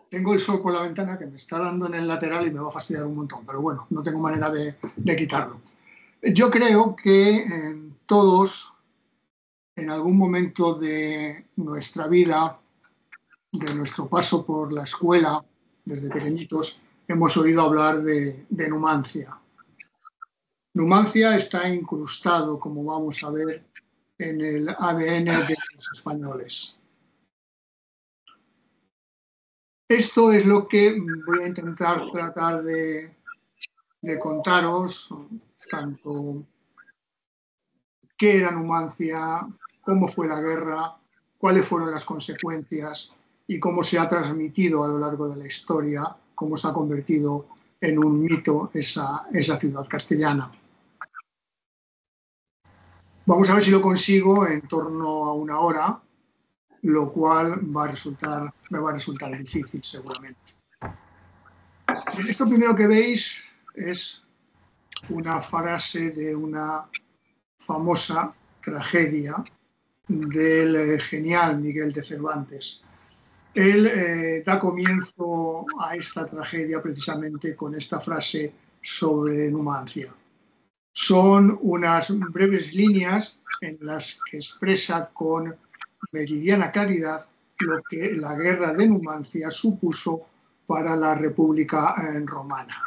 Tengo el sol por la ventana que me está dando en el lateral y me va a fastidiar un montón, pero bueno, no tengo manera de quitarlo. Yo creo que todos, en algún momento de nuestra vida, de nuestro paso por la escuela, desde pequeñitos, hemos oído hablar de Numancia. Numancia está incrustado, como vamos a ver, en el ADN de los españoles. Esto es lo que voy a intentar tratar de contaros, tanto qué era Numancia, cómo fue la guerra, cuáles fueron las consecuencias y cómo se ha transmitido a lo largo de la historia, cómo se ha convertido en un mito esa ciudad castellana. Vamos a ver si lo consigo en torno a una hora, lo cual me va a resultar difícil seguramente. Esto primero que veis es una frase de una famosa tragedia del genial Miguel de Cervantes. Él da comienzo a esta tragedia precisamente con esta frase sobre Numancia. Son unas breves líneas en las que expresa con meridiana claridad lo que la guerra de Numancia supuso para la República Romana.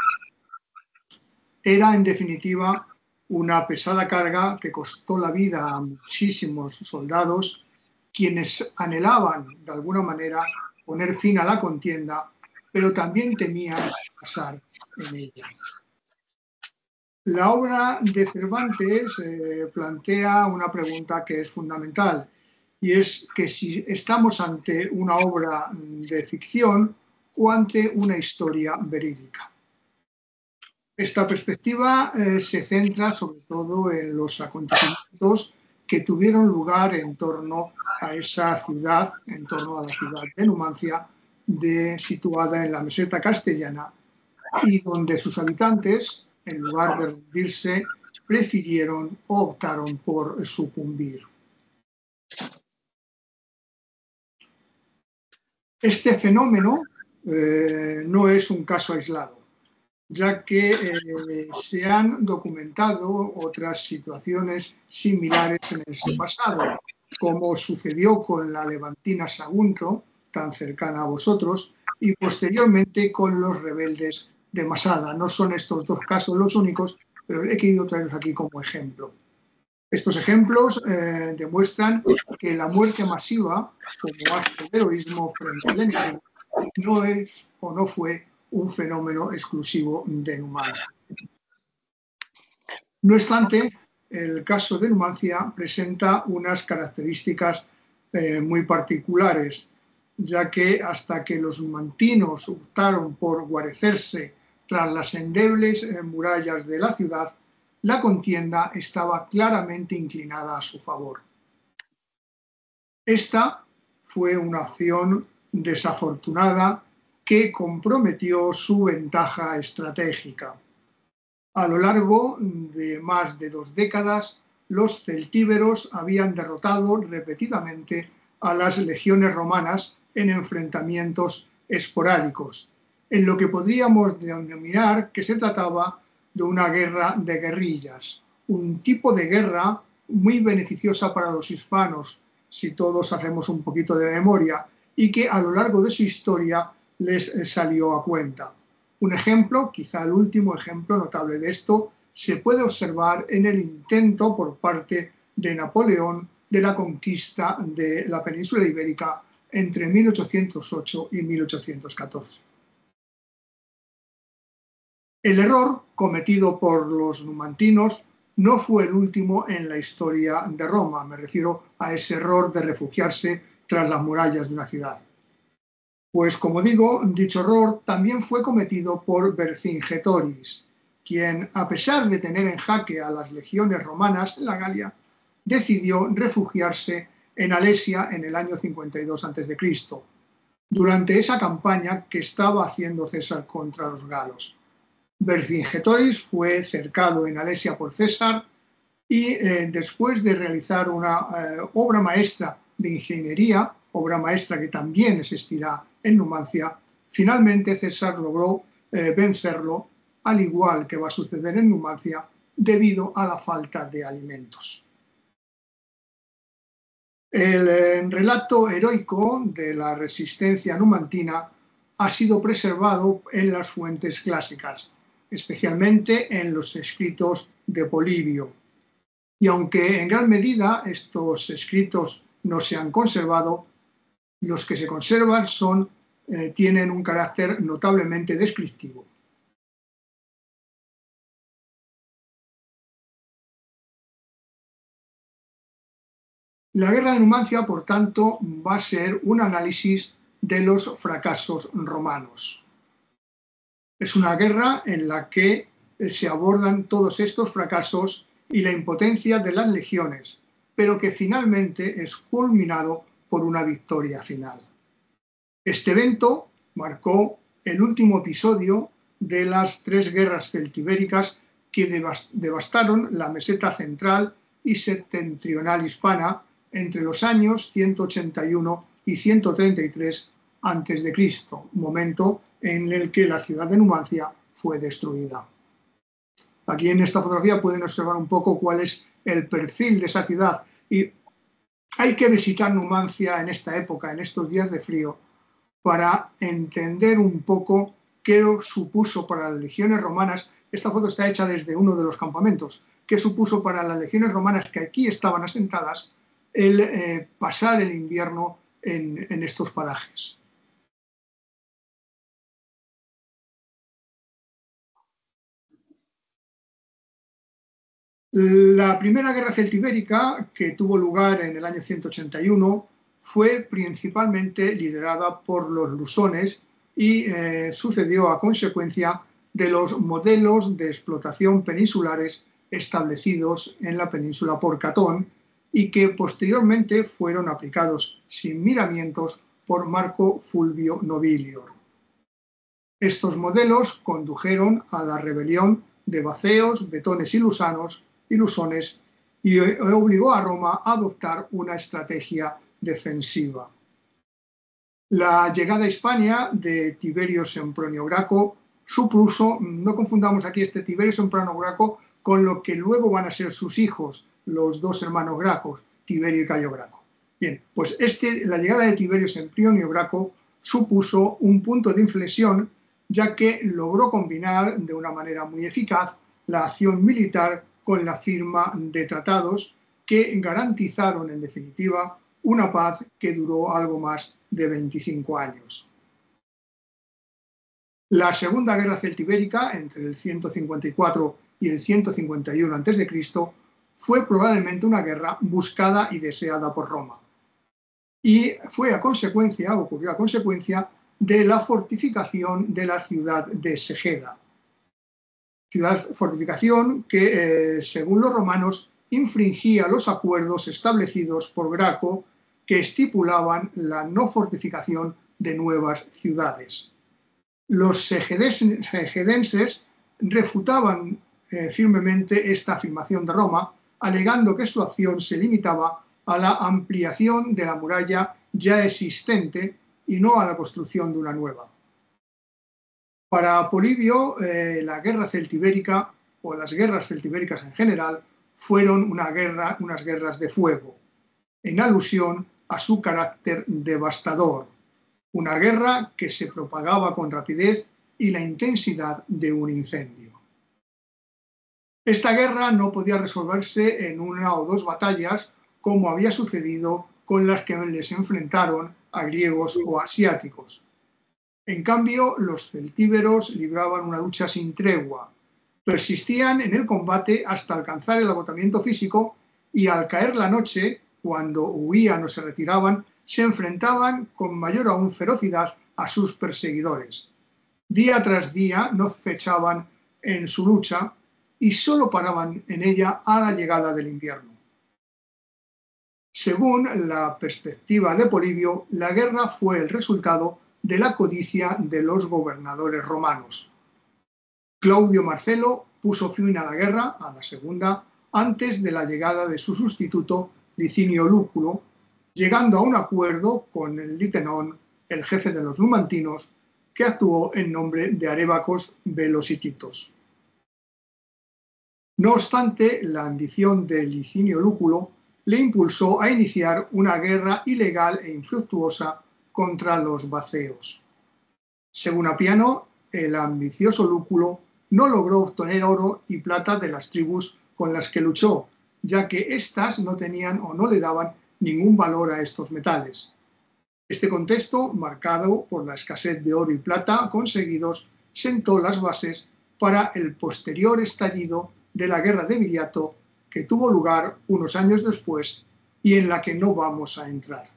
Era, en definitiva, una pesada carga que costó la vida a muchísimos soldados, quienes anhelaban, de alguna manera, poner fin a la contienda, pero también temían pasar en ella. La obra de Cervantes plantea una pregunta que es fundamental, y es que si estamos ante una obra de ficción o ante una historia verídica. Esta perspectiva se centra sobre todo en los acontecimientos que tuvieron lugar en torno a esa ciudad, en torno a la ciudad de Numancia, situada en la meseta castellana, y donde sus habitantes, en lugar de rendirse, prefirieron o optaron por sucumbir. Este fenómeno no es un caso aislado, ya que se han documentado otras situaciones similares en el pasado, como sucedió con la levantina Sagunto, tan cercana a vosotros, y posteriormente con los rebeldes de Masada. No son estos dos casos los únicos, pero he querido traerlos aquí como ejemplo. Estos ejemplos demuestran que la muerte masiva, como acto de heroísmo frente al enemigo, no es o no fue un fenómeno exclusivo de Numancia. No obstante, el caso de Numancia presenta unas características muy particulares, ya que hasta que los numantinos optaron por guarecerse tras las endebles murallas de la ciudad, la contienda estaba claramente inclinada a su favor. Esta fue una acción desafortunada que comprometió su ventaja estratégica. A lo largo de más de 2 décadas, los celtíberos habían derrotado repetidamente a las legiones romanas en enfrentamientos esporádicos, en lo que podríamos denominar que se trataba de una guerra de guerrillas, un tipo de guerra muy beneficiosa para los hispanos, si todos hacemos un poquito de memoria, y que a lo largo de su historia les salió a cuenta. Un ejemplo, quizá el último ejemplo notable de esto, se puede observar en el intento por parte de Napoleón de la conquista de la península ibérica entre 1808 y 1814. El error cometido por los numantinos no fue el último en la historia de Roma, me refiero a ese error de refugiarse tras las murallas de una ciudad. Pues como digo, dicho error también fue cometido por Vercingétorix, quien, a pesar de tener en jaque a las legiones romanas en la Galia, decidió refugiarse en Alesia en el año 52 a.C., durante esa campaña que estaba haciendo César contra los galos. Vercingétorix fue cercado en Alesia por César y después de realizar una obra maestra de ingeniería, obra maestra que también existirá en Numancia, Finalmente César logró vencerlo, al igual que va a suceder en Numancia, debido a la falta de alimentos. El relato heroico de la resistencia numantina ha sido preservado en las fuentes clásicas, especialmente en los escritos de Polibio. Y aunque en gran medida estos escritos no se han conservado, los que se conservan tienen un carácter notablemente descriptivo. La guerra de Numancia, por tanto, va a ser un análisis de los fracasos romanos. Es una guerra en la que se abordan todos estos fracasos y la impotencia de las legiones, pero que finalmente es culminado por una victoria final. Este evento marcó el último episodio de las 3 guerras celtibéricas que devastaron la meseta central y septentrional hispana entre los años 181 y 133 a.C., momento en el que la ciudad de Numancia fue destruida. Aquí en esta fotografía pueden observar un poco cuál es el perfil de esa ciudad, y hay que visitar Numancia en esta época, en estos días de frío, para entender un poco qué supuso para las legiones romanas. Esta foto está hecha desde uno de los campamentos. ¿Qué supuso para las legiones romanas que aquí estaban asentadas el pasar el invierno en estos parajes? La primera guerra celtibérica, que tuvo lugar en el año 181, fue principalmente liderada por los lusones y sucedió a consecuencia de los modelos de explotación peninsulares establecidos en la península por Catón y que posteriormente fueron aplicados sin miramientos por Marco Fulvio Nobilior. Estos modelos condujeron a la rebelión de vaceos, betones y lusones y obligó a Roma a adoptar una estrategia defensiva. La llegada a Hispania de Tiberio Sempronio Graco supuso, no confundamos aquí este Tiberio Sempronio Graco con lo que luego van a ser sus hijos, los 2 hermanos Gracos, Tiberio y Cayo Graco. Bien, pues la llegada de Tiberio Sempronio Graco supuso un punto de inflexión, ya que logró combinar de una manera muy eficaz la acción militar con la firma de tratados que garantizaron, en definitiva, una paz que duró algo más de 25 años. La Segunda Guerra Celtibérica, entre el 154 y el 151 a.C., fue probablemente una guerra buscada y deseada por Roma. Y ocurrió a consecuencia de la fortificación de la ciudad de Segeda. Fortificación que, según los romanos, infringía los acuerdos establecidos por Graco que estipulaban la no fortificación de nuevas ciudades. Los segedenses refutaban firmemente esta afirmación de Roma, alegando que su acción se limitaba a la ampliación de la muralla ya existente y no a la construcción de una nueva. Para Polibio, la guerra celtibérica, o las guerras celtibéricas en general, fueron unas guerras de fuego, en alusión a su carácter devastador. Una guerra que se propagaba con rapidez y la intensidad de un incendio. Esta guerra no podía resolverse en 1 o 2 batallas, como había sucedido con las que les enfrentaron a griegos o asiáticos. En cambio, los celtíberos libraban una lucha sin tregua, persistían en el combate hasta alcanzar el agotamiento físico y al caer la noche, cuando huían o se retiraban, se enfrentaban con mayor aún ferocidad a sus perseguidores. Día tras día no cesaban en su lucha y solo paraban en ella a la llegada del invierno. Según la perspectiva de Polibio, la guerra fue el resultado de la codicia de los gobernadores romanos. Claudio Marcelo puso fin a la guerra, a la segunda, antes de la llegada de su sustituto Licinio Lúculo, llegando a un acuerdo con el Litenón, el jefe de los numantinos, que actuó en nombre de Arévacos Velocititos. No obstante, la ambición de Licinio Lúculo le impulsó a iniciar una guerra ilegal e infructuosa contra los vacceos. Según Apiano, el ambicioso Lúculo no logró obtener oro y plata de las tribus con las que luchó, ya que éstas no tenían o no le daban ningún valor a estos metales. Este contexto, marcado por la escasez de oro y plata conseguidos, sentó las bases para el posterior estallido de la Guerra de Viriato, que tuvo lugar unos años después y en la que no vamos a entrar.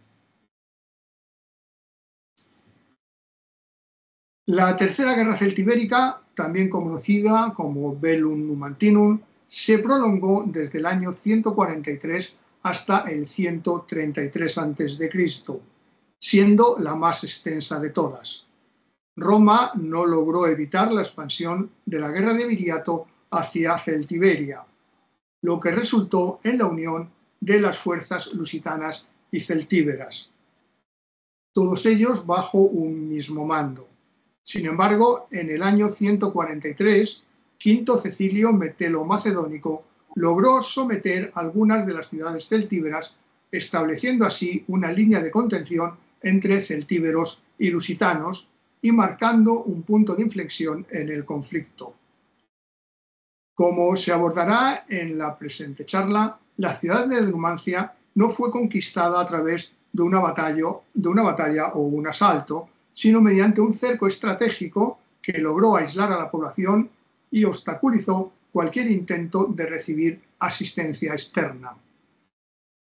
La Tercera Guerra Celtibérica, también conocida como Bellum Numantinum, se prolongó desde el año 143 hasta el 133 a.C., siendo la más extensa de todas. Roma no logró evitar la expansión de la Guerra de Viriato hacia Celtiberia, lo que resultó en la unión de las fuerzas lusitanas y celtíberas, todos ellos bajo un mismo mando. Sin embargo, en el año 143, Quinto Cecilio Metelo Macedónico logró someter algunas de las ciudades celtíberas, estableciendo así una línea de contención entre celtíberos y lusitanos y marcando un punto de inflexión en el conflicto. Como se abordará en la presente charla, la ciudad de Numancia no fue conquistada a través de una batalla o un asalto, sino mediante un cerco estratégico que logró aislar a la población y obstaculizó cualquier intento de recibir asistencia externa.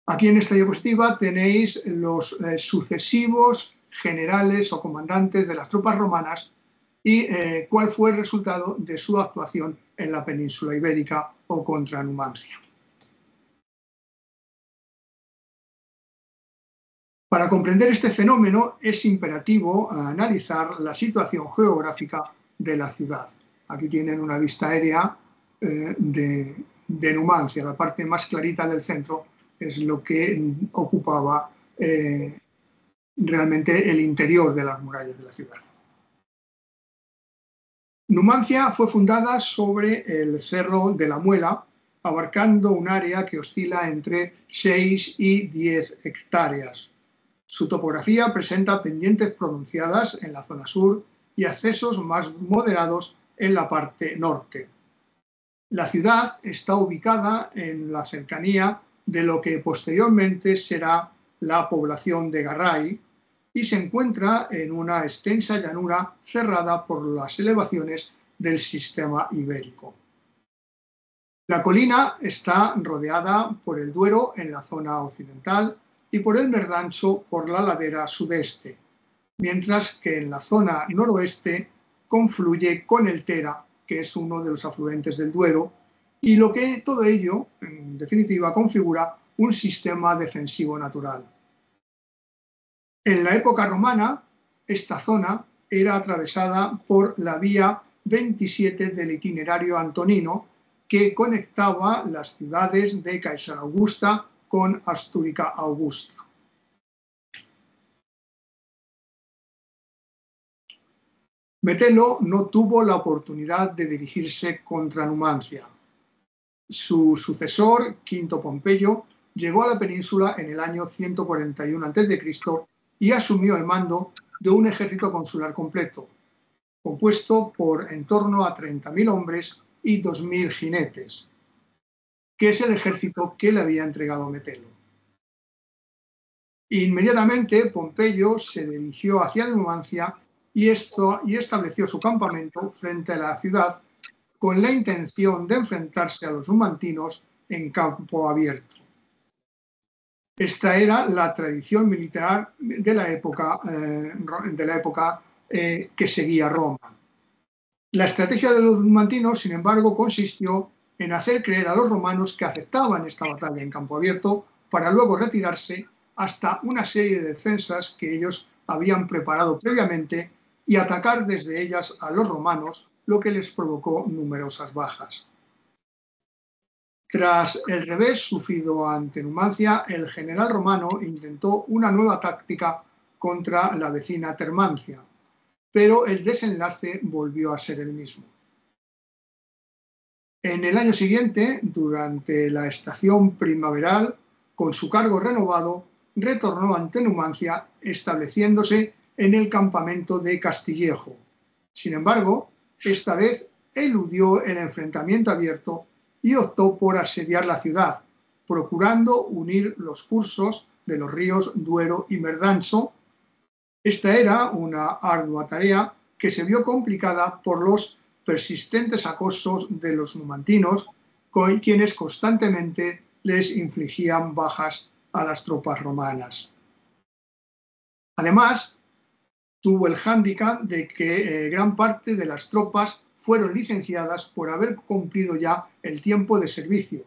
Aquí en esta diapositiva tenéis los sucesivos generales o comandantes de las tropas romanas y cuál fue el resultado de su actuación en la península ibérica o contra Numancia. Para comprender este fenómeno es imperativo analizar la situación geográfica de la ciudad. Aquí tienen una vista aérea de Numancia, la parte más clarita del centro es lo que ocupaba realmente el interior de las murallas de la ciudad. Numancia fue fundada sobre el Cerro de la Muela, abarcando un área que oscila entre 6 y 10 hectáreas. Su topografía presenta pendientes pronunciadas en la zona sur y accesos más moderados en la parte norte. La ciudad está ubicada en la cercanía de lo que posteriormente será la población de Garray y se encuentra en una extensa llanura cerrada por las elevaciones del sistema ibérico. La colina está rodeada por el Duero en la zona occidental y por el Merdancho por la ladera sudeste, mientras que en la zona noroeste confluye con el Tera, que es uno de los afluentes del Duero, y lo que todo ello, en definitiva, configura un sistema defensivo natural. En la época romana, esta zona era atravesada por la vía 27 del itinerario antonino, que conectaba las ciudades de Caesarea Augusta con Astúrica Augusta. Metelo no tuvo la oportunidad de dirigirse contra Numancia. Su sucesor, Quinto Pompeyo, llegó a la península en el año 141 a.C. y asumió el mando de un ejército consular completo, compuesto por en torno a 30.000 hombres y 2.000 jinetes, que es el ejército que le había entregado Metelo. Inmediatamente Pompeyo se dirigió hacia Numancia y estableció su campamento frente a la ciudad con la intención de enfrentarse a los numantinos en campo abierto. Esta era la tradición militar de la época que seguía Roma. La estrategia de los numantinos, sin embargo, consistió en hacer creer a los romanos que aceptaban esta batalla en campo abierto para luego retirarse hasta una serie de defensas que ellos habían preparado previamente y atacar desde ellas a los romanos, lo que les provocó numerosas bajas. Tras el revés sufrido ante Numancia, el general romano intentó una nueva táctica contra la vecina Termancia, pero el desenlace volvió a ser el mismo. En el año siguiente, durante la estación primaveral, con su cargo renovado, retornó ante Numancia, estableciéndose en el campamento de Castillejo. Sin embargo, esta vez eludió el enfrentamiento abierto y optó por asediar la ciudad, procurando unir los cursos de los ríos Duero y Merdanso. Esta era una ardua tarea que se vio complicada por los persistentes acosos de los numantinos, con quienes constantemente les infligían bajas a las tropas romanas. Además, tuvo el hándicap de que gran parte de las tropas fueron licenciadas por haber cumplido ya el tiempo de servicio,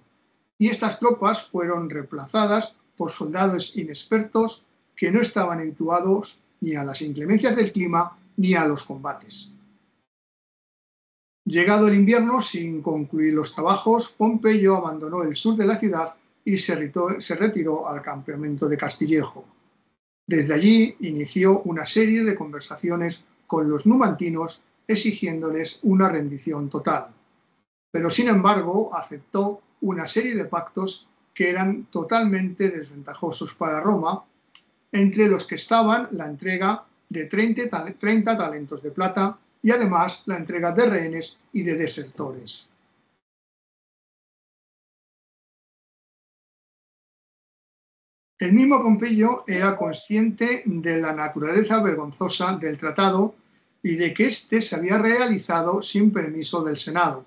y estas tropas fueron reemplazadas por soldados inexpertos que no estaban habituados ni a las inclemencias del clima ni a los combates. Llegado el invierno, sin concluir los trabajos, Pompeyo abandonó el sur de la ciudad y se retiró al campamento de Castillejo. Desde allí inició una serie de conversaciones con los numantinos exigiéndoles una rendición total. Pero sin embargo aceptó una serie de pactos que eran totalmente desventajosos para Roma, entre los que estaban la entrega de 30 talentos de plata y además la entrega de rehenes y de desertores. El mismo Pompeyo era consciente de la naturaleza vergonzosa del tratado y de que éste se había realizado sin permiso del Senado,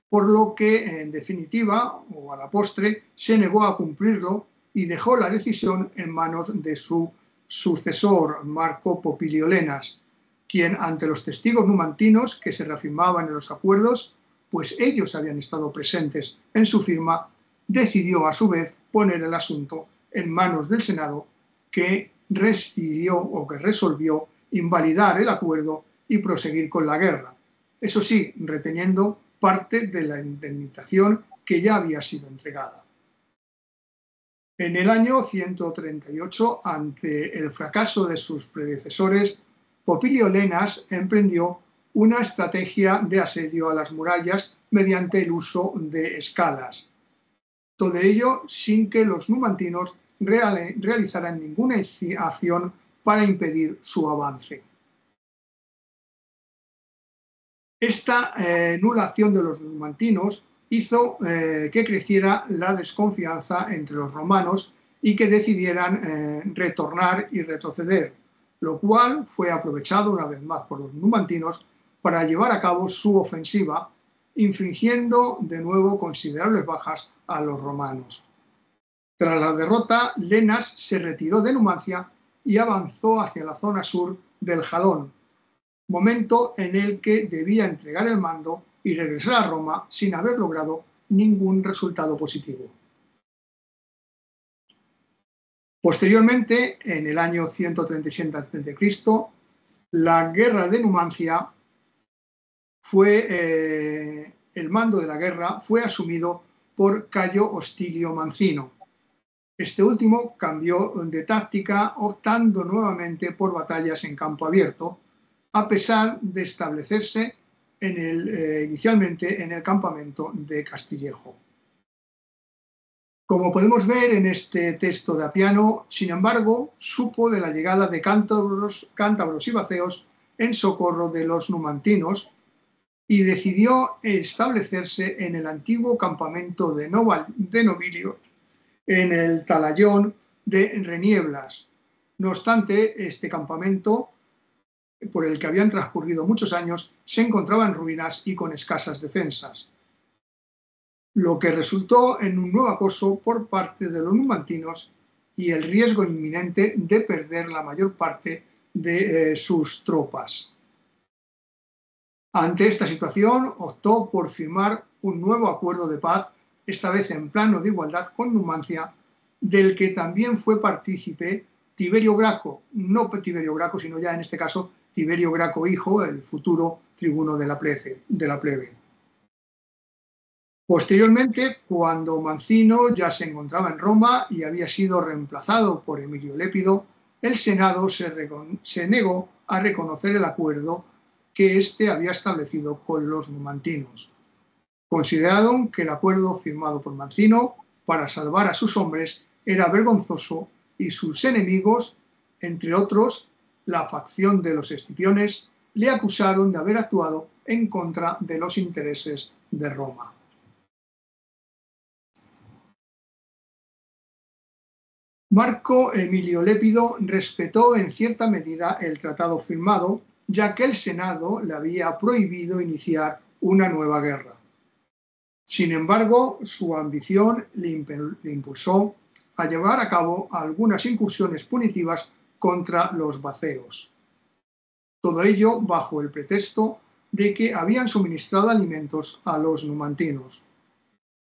por lo que, en definitiva, o a la postre, se negó a cumplirlo y dejó la decisión en manos de su sucesor, Marco Popilio Lenas, quien, ante los testigos numantinos que se reafirmaban en los acuerdos, pues ellos habían estado presentes en su firma, decidió a su vez poner el asunto en manos del Senado, que resolvió invalidar el acuerdo y proseguir con la guerra, eso sí, reteniendo parte de la indemnización que ya había sido entregada. En el año 138, ante el fracaso de sus predecesores, Popilio Lenas emprendió una estrategia de asedio a las murallas mediante el uso de escalas. Todo ello sin que los numantinos realizaran ninguna acción para impedir su avance. Esta nula acción de los numantinos hizo que creciera la desconfianza entre los romanos y que decidieran retornar y retroceder, lo cual fue aprovechado una vez más por los numantinos para llevar a cabo su ofensiva, infligiendo de nuevo considerables bajas a los romanos. Tras la derrota, Lenas se retiró de Numancia y avanzó hacia la zona sur del Jalón, momento en el que debía entregar el mando y regresar a Roma sin haber logrado ningún resultado positivo. Posteriormente, en el año 137 a.C., la guerra de Numancia el mando de la guerra fue asumido por Cayo Hostilio Mancino. Este último cambió de táctica, optando nuevamente por batallas en campo abierto, a pesar de establecerse inicialmente en el campamento de Castillejo. Como podemos ver en este texto de Apiano, sin embargo, supo de la llegada de cántabros y baceos en socorro de los numantinos y decidió establecerse en el antiguo campamento de nobilios en el talayón de Renieblas. No obstante, este campamento, por el que habían transcurrido muchos años, se encontraba en ruinas y con escasas defensas, lo que resultó en un nuevo acoso por parte de los numantinos y el riesgo inminente de perder la mayor parte de sus tropas. Ante esta situación, optó por firmar un nuevo acuerdo de paz, esta vez en plano de igualdad con Numancia, del que también fue partícipe Tiberio Graco, no Tiberio Graco, sino ya en este caso Tiberio Graco hijo, el futuro tribuno de la plebe. Posteriormente, cuando Mancino ya se encontraba en Roma y había sido reemplazado por Emilio Lépido, el Senado se negó a reconocer el acuerdo que éste había establecido con los numantinos. Consideraron que el acuerdo firmado por Mancino para salvar a sus hombres era vergonzoso y sus enemigos, entre otros la facción de los Escipiones, le acusaron de haber actuado en contra de los intereses de Roma. Marco Emilio Lépido respetó en cierta medida el tratado firmado, ya que el Senado le había prohibido iniciar una nueva guerra. Sin embargo, su ambición le impulsó a llevar a cabo algunas incursiones punitivas contra los vacceos. Todo ello bajo el pretexto de que habían suministrado alimentos a los numantinos.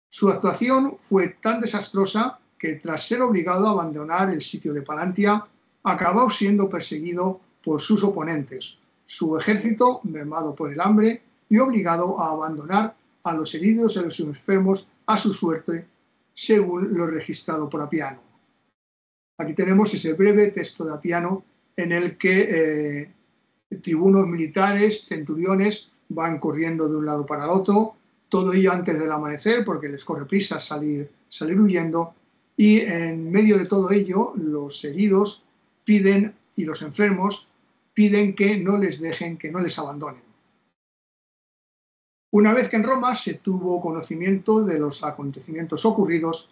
Su actuación fue tan desastrosa que, tras ser obligado a abandonar el sitio de Palantia, acabó siendo perseguido por sus oponentes, su ejército mermado por el hambre y obligado a abandonar a los heridos y a los enfermos a su suerte, según lo registrado por Apiano. Aquí tenemos ese breve texto de Apiano en el que tribunos militares, centuriones, van corriendo de un lado para el otro, todo ello antes del amanecer porque les corre prisa salir huyendo, y en medio de todo ello los heridos piden y los enfermos piden que no les dejen, que no les abandonen. Una vez que en Roma se tuvo conocimiento de los acontecimientos ocurridos,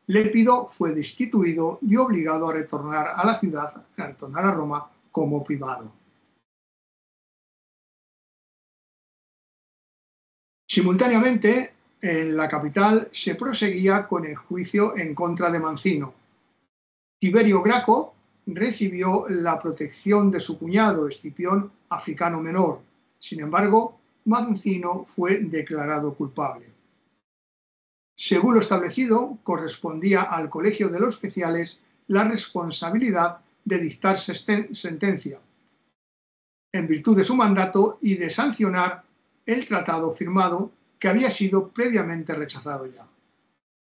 Lépido fue destituido y obligado a retornar a la ciudad, a retornar a Roma como privado. Simultáneamente, en la capital se proseguía con el juicio en contra de Mancino. Tiberio Graco recibió la protección de su cuñado Escipión Africano Menor. Sin embargo, Mancino fue declarado culpable. Según lo establecido, correspondía al Colegio de los Oficiales la responsabilidad de dictar sentencia, en virtud de su mandato, y de sancionar el tratado firmado que había sido previamente rechazado ya.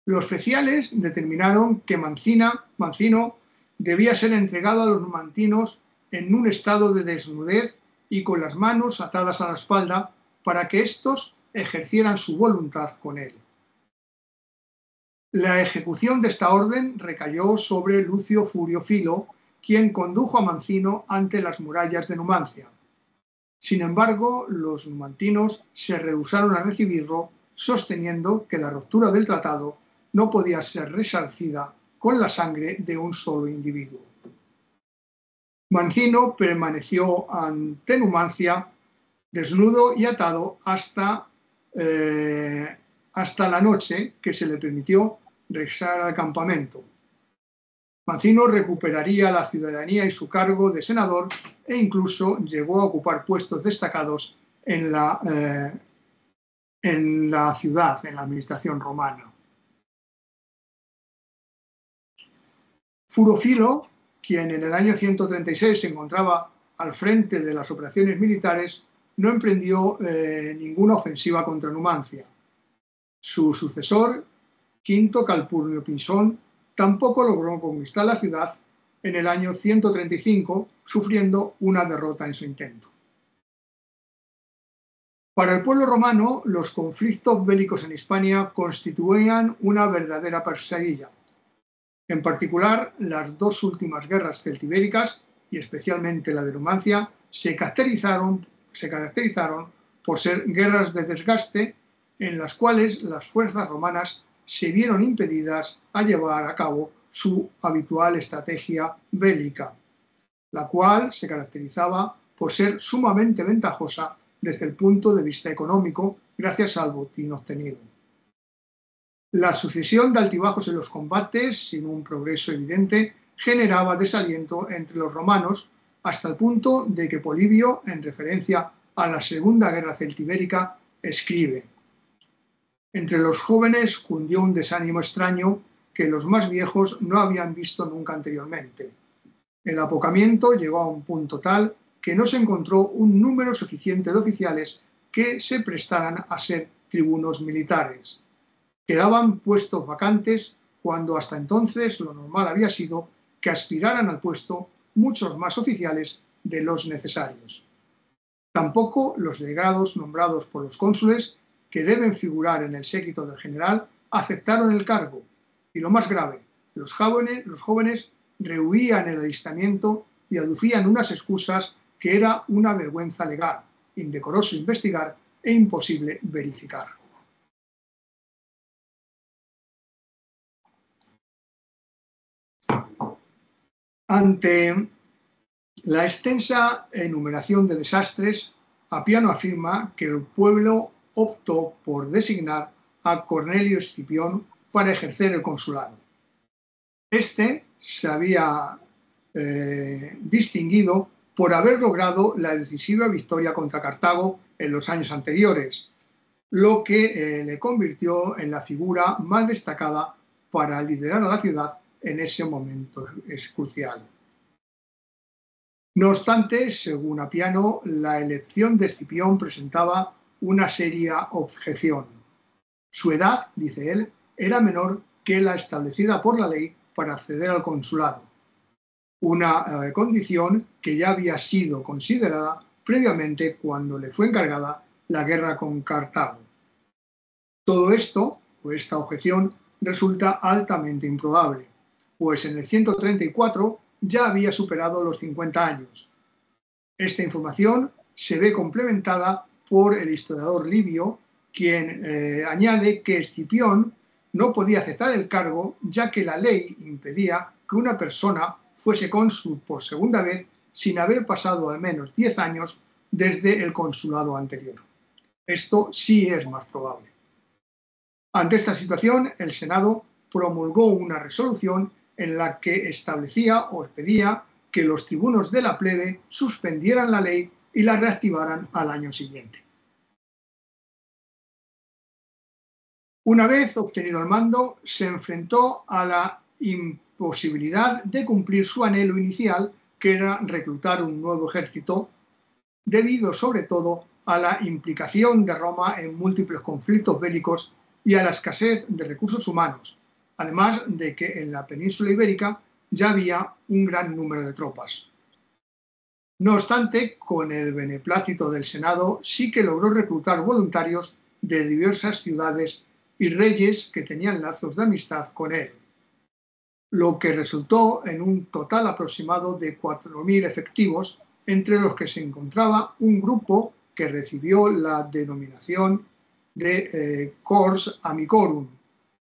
Los oficiales determinaron que Mancino debía ser entregado a los numantinos en un estado de desnudez y con las manos atadas a la espalda para que éstos ejercieran su voluntad con él. La ejecución de esta orden recayó sobre Lucio Furio Filo, quien condujo a Mancino ante las murallas de Numancia. Sin embargo, los numantinos se rehusaron a recibirlo, sosteniendo que la ruptura del tratado no podía ser resarcida con la sangre de un solo individuo. Mancino permaneció ante Numancia desnudo y atado hasta la noche que se le permitió regresar al campamento. Mancino recuperaría la ciudadanía y su cargo de senador e incluso llegó a ocupar puestos destacados en la ciudad, en la administración romana. Furofilo, quien en el año 136 se encontraba al frente de las operaciones militares, no emprendió ninguna ofensiva contra Numancia. Su sucesor, Quinto Calpurnio Pinzón, tampoco logró conquistar la ciudad en el año 135, sufriendo una derrota en su intento. Para el pueblo romano, los conflictos bélicos en Hispania constituían una verdadera pesadilla. En particular, las dos últimas guerras celtibéricas, y especialmente la de Numancia, se caracterizaron por ser guerras de desgaste en las cuales las fuerzas romanas se vieron impedidas a llevar a cabo su habitual estrategia bélica, la cual se caracterizaba por ser sumamente ventajosa desde el punto de vista económico gracias al botín obtenido. La sucesión de altibajos en los combates, sin un progreso evidente, generaba desaliento entre los romanos, hasta el punto de que Polibio, en referencia a la Segunda Guerra Celtibérica, escribe: entre los jóvenes cundió un desánimo extraño que los más viejos no habían visto nunca anteriormente. El apocamiento llegó a un punto tal que no se encontró un número suficiente de oficiales que se prestaran a ser tribunos militares. Quedaban puestos vacantes cuando hasta entonces lo normal había sido que aspiraran al puesto muchos más oficiales de los necesarios. Tampoco los legados nombrados por los cónsules, que deben figurar en el séquito del general, aceptaron el cargo. Y lo más grave, los jóvenes rehuían el alistamiento y aducían unas excusas que era una vergüenza legal, indecoroso investigar e imposible verificar. Ante la extensa enumeración de desastres, Apiano afirma que el pueblo optó por designar a Cornelio Escipión para ejercer el consulado. Este se había distinguido por haber logrado la decisiva victoria contra Cartago en los años anteriores, lo que le convirtió en la figura más destacada para liderar a la ciudad en ese momento crucial. No obstante, según Apiano, la elección de Escipión presentaba una seria objeción. Su edad, dice él, era menor que la establecida por la ley para acceder al consulado, una condición que ya había sido considerada previamente cuando le fue encargada la guerra con Cartago. Todo esto, o esta objeción, resulta altamente improbable, pues en el 134 ya había superado los 50 años. Esta información se ve complementada por el historiador Livio, quien añade que Escipión no podía aceptar el cargo, ya que la ley impedía que una persona fuese cónsul por segunda vez sin haber pasado al menos 10 años desde el consulado anterior. Esto sí es más probable. Ante esta situación, el Senado promulgó una resolución en la que establecía o pedía que los tribunos de la plebe suspendieran la ley y la reactivaran al año siguiente. Una vez obtenido el mando, se enfrentó a la imposibilidad de cumplir su anhelo inicial, que era reclutar un nuevo ejército, debido sobre todo a la implicación de Roma en múltiples conflictos bélicos y a la escasez de recursos humanos, además de que en la península ibérica ya había un gran número de tropas. No obstante, con el beneplácito del Senado sí que logró reclutar voluntarios de diversas ciudades y reyes que tenían lazos de amistad con él, lo que resultó en un total aproximado de 4.000 efectivos, entre los que se encontraba un grupo que recibió la denominación de Corps Amicorum,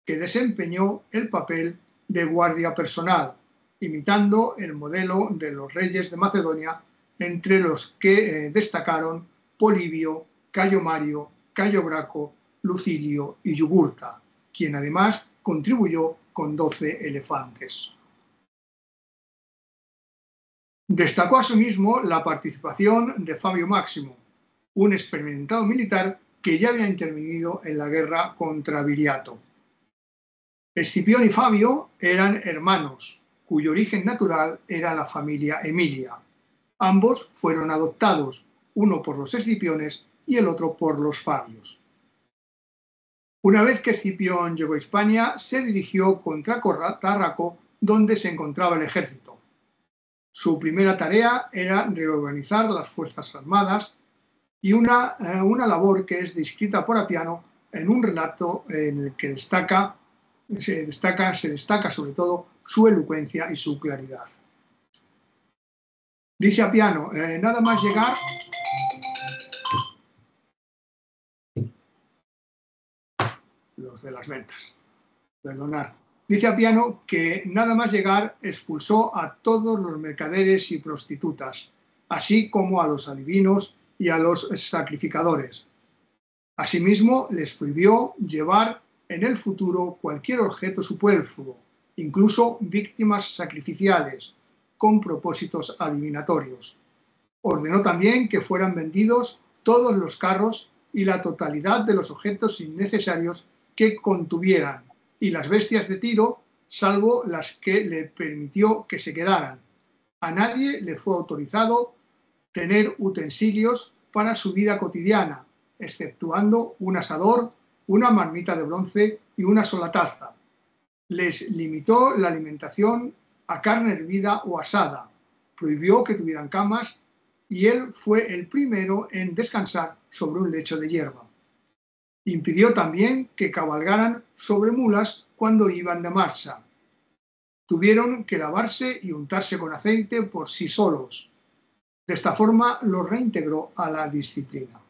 que desempeñó el papel de guardia personal, imitando el modelo de los reyes de Macedonia, entre los que destacaron Polibio, Cayo Mario, Cayo Graco, Lucilio y Yugurta, quien además contribuyó con 12 elefantes. Destacó asimismo la participación de Fabio Máximo, un experimentado militar que ya había intervenido en la guerra contra Viriato. Escipión y Fabio eran hermanos, cuyo origen natural era la familia Emilia. Ambos fueron adoptados, uno por los Escipiones y el otro por los Fabios. Una vez que Escipión llegó a Hispania, se dirigió contra Tarraco, donde se encontraba el ejército. Su primera tarea era reorganizar las fuerzas armadas y una labor que es descrita por Apiano en un relato en el que se destaca sobre todo su elocuencia y su claridad. Dice Apiano, nada más llegar... Los de las ventas. Perdonad. Dice Apiano que nada más llegar expulsó a todos los mercaderes y prostitutas, así como a los adivinos y a los sacrificadores. Asimismo, les prohibió llevar en el futuro cualquier objeto superfluo, incluso víctimas sacrificiales, con propósitos adivinatorios. Ordenó también que fueran vendidos todos los carros y la totalidad de los objetos innecesarios que contuvieran, y las bestias de Tiro, salvo las que le permitió que se quedaran. A nadie le fue autorizado tener utensilios para su vida cotidiana, exceptuando un asador, una marmita de bronce y una sola taza. Les limitó la alimentación a carne hervida o asada, prohibió que tuvieran camas y él fue el primero en descansar sobre un lecho de hierba. Impidió también que cabalgaran sobre mulas cuando iban de marcha. Tuvieron que lavarse y untarse con aceite por sí solos. De esta forma los reintegró a la disciplina.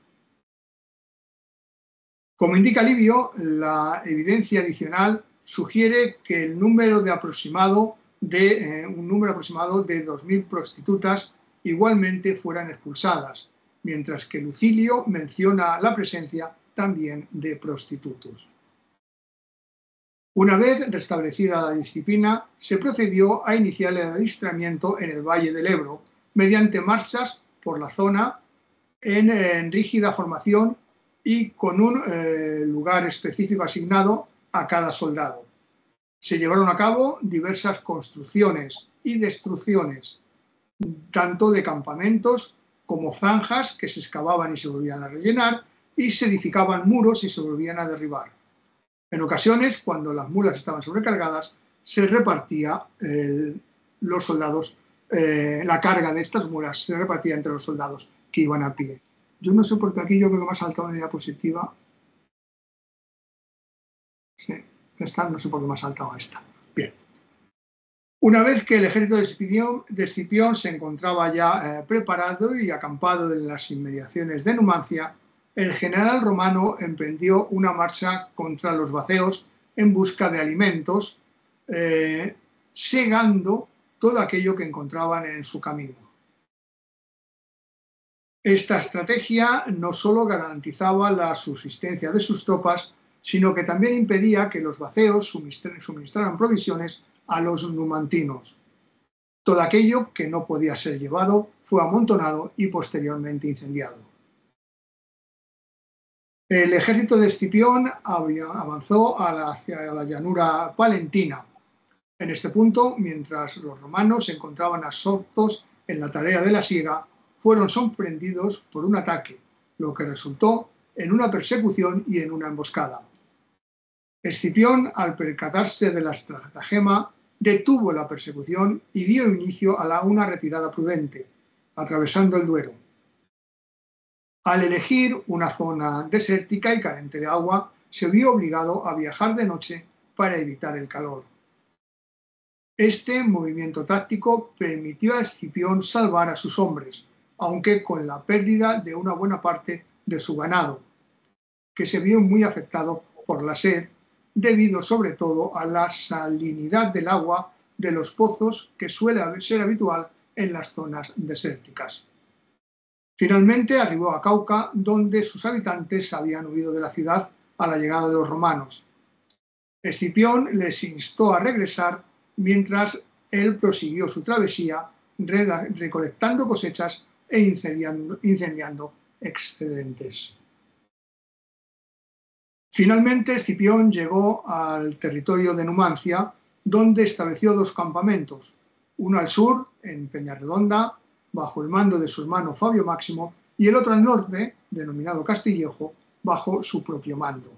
Como indica Livio, la evidencia adicional sugiere que un número aproximado de 2.000 prostitutas igualmente fueran expulsadas, mientras que Lucilio menciona la presencia también de prostitutos. Una vez restablecida la disciplina, se procedió a iniciar el adiestramiento en el Valle del Ebro, mediante marchas por la zona en rígida formación y con un lugar específico asignado a cada soldado. Se llevaron a cabo diversas construcciones y destrucciones, tanto de campamentos como zanjas que se excavaban y se volvían a rellenar, y se edificaban muros y se volvían a derribar. En ocasiones, cuando las mulas estaban sobrecargadas, se repartía los soldados, la carga de estas mulas se repartía entre los soldados que iban a pie. Yo no sé por qué aquí yo creo que me ha saltado una diapositiva. Sí, esta no sé por qué me ha saltado esta. Bien. Una vez que el ejército de Escipión se encontraba ya preparado y acampado en las inmediaciones de Numancia, el general romano emprendió una marcha contra los vacceos en busca de alimentos, segando todo aquello que encontraban en su camino. Esta estrategia no solo garantizaba la subsistencia de sus tropas, sino que también impedía que los vacceos suministraran provisiones a los numantinos. Todo aquello que no podía ser llevado fue amontonado y posteriormente incendiado. El ejército de Escipión avanzó hacia la llanura palentina. En este punto, mientras los romanos se encontraban absortos en la tarea de la siega, fueron sorprendidos por un ataque, lo que resultó en una persecución y en una emboscada. Escipión, al percatarse de la estratagema, detuvo la persecución y dio inicio a una retirada prudente, atravesando el Duero. Al elegir una zona desértica y carente de agua, se vio obligado a viajar de noche para evitar el calor. Este movimiento táctico permitió a Escipión salvar a sus hombres, aunque con la pérdida de una buena parte de su ganado, que se vio muy afectado por la sed, debido sobre todo a la salinidad del agua de los pozos que suele ser habitual en las zonas desérticas. Finalmente arribó a Cauca, donde sus habitantes habían huido de la ciudad a la llegada de los romanos. Escipión les instó a regresar mientras él prosiguió su travesía recolectando cosechas e incendiando excedentes. Finalmente, Escipión llegó al territorio de Numancia, donde estableció dos campamentos, uno al sur, en Peñarredonda, bajo el mando de su hermano Fabio Máximo, y el otro al norte, denominado Castillejo, bajo su propio mando.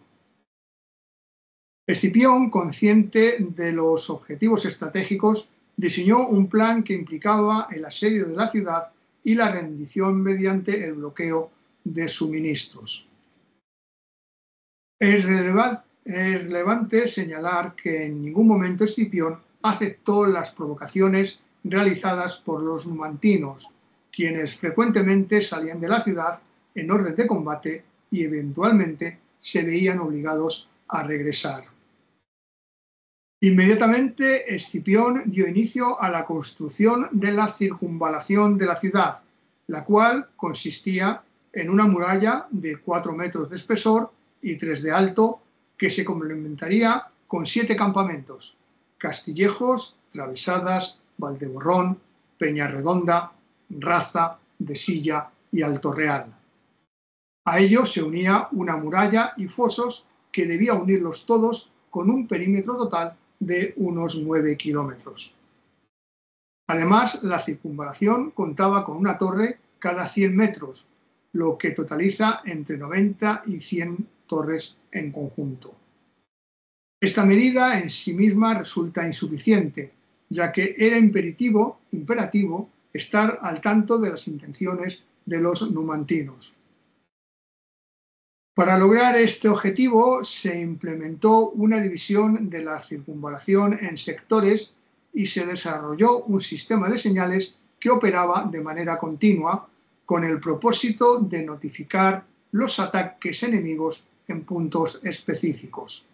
Escipión, consciente de los objetivos estratégicos, diseñó un plan que implicaba el asedio de la ciudad y la rendición mediante el bloqueo de suministros. Es relevante señalar que en ningún momento Escipión aceptó las provocaciones realizadas por los numantinos, quienes frecuentemente salían de la ciudad en orden de combate y eventualmente se veían obligados a regresar. Inmediatamente, Escipión dio inicio a la construcción de la circunvalación de la ciudad, la cual consistía en una muralla de 4 metros de espesor y 3 de alto, que se complementaría con 7 campamentos: Castillejos, Travesadas, Valdeborrón, Peñarredonda, Raza, De Silla y Alto Real. A ello se unía una muralla y fosos que debía unirlos todos con un perímetro total de unos 9 kilómetros. Además, la circunvalación contaba con una torre cada 100 metros, lo que totaliza entre 90 y 100 torres en conjunto. Esta medida en sí misma resulta insuficiente, ya que era imperativo estar al tanto de las intenciones de los numantinos. Para lograr este objetivo se implementó una división de la circunvalación en sectores y se desarrolló un sistema de señales que operaba de manera continua con el propósito de notificar los ataques enemigos en puntos específicos.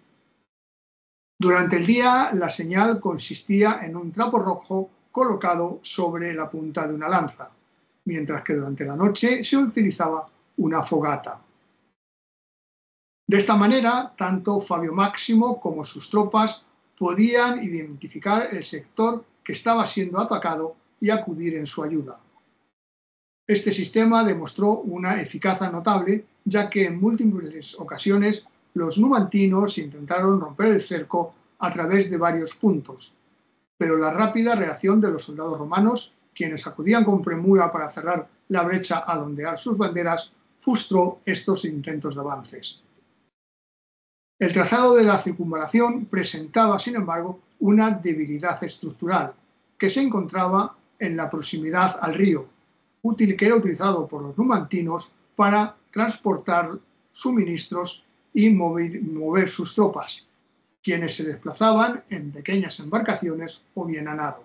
Durante el día, la señal consistía en un trapo rojo colocado sobre la punta de una lanza, mientras que durante la noche se utilizaba una fogata. De esta manera, tanto Fabio Máximo como sus tropas podían identificar el sector que estaba siendo atacado y acudir en su ayuda. Este sistema demostró una eficacia notable, ya que en múltiples ocasiones los numantinos intentaron romper el cerco a través de varios puntos, pero la rápida reacción de los soldados romanos, quienes acudían con premura para cerrar la brecha al ondear sus banderas, frustró estos intentos de avances. El trazado de la circunvalación presentaba, sin embargo, una debilidad estructural, que se encontraba en la proximidad al río, que era utilizado por los numantinos para transportar suministros y mover sus tropas, quienes se desplazaban en pequeñas embarcaciones o bien a nado.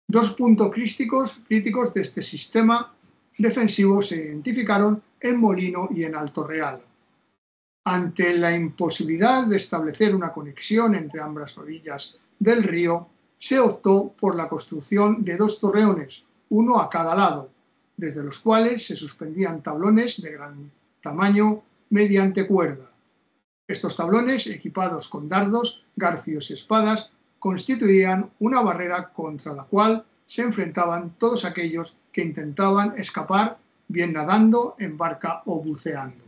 Dos puntos críticos de este sistema defensivo se identificaron en Molino y en Alto Real. Ante la imposibilidad de establecer una conexión entre ambas orillas del río, se optó por la construcción de dos torreones, uno a cada lado, desde los cuales se suspendían tablones de gran tamaño mediante cuerda. Estos tablones, equipados con dardos, garfios y espadas, constituían una barrera contra la cual se enfrentaban todos aquellos que intentaban escapar, bien nadando, en barca o buceando.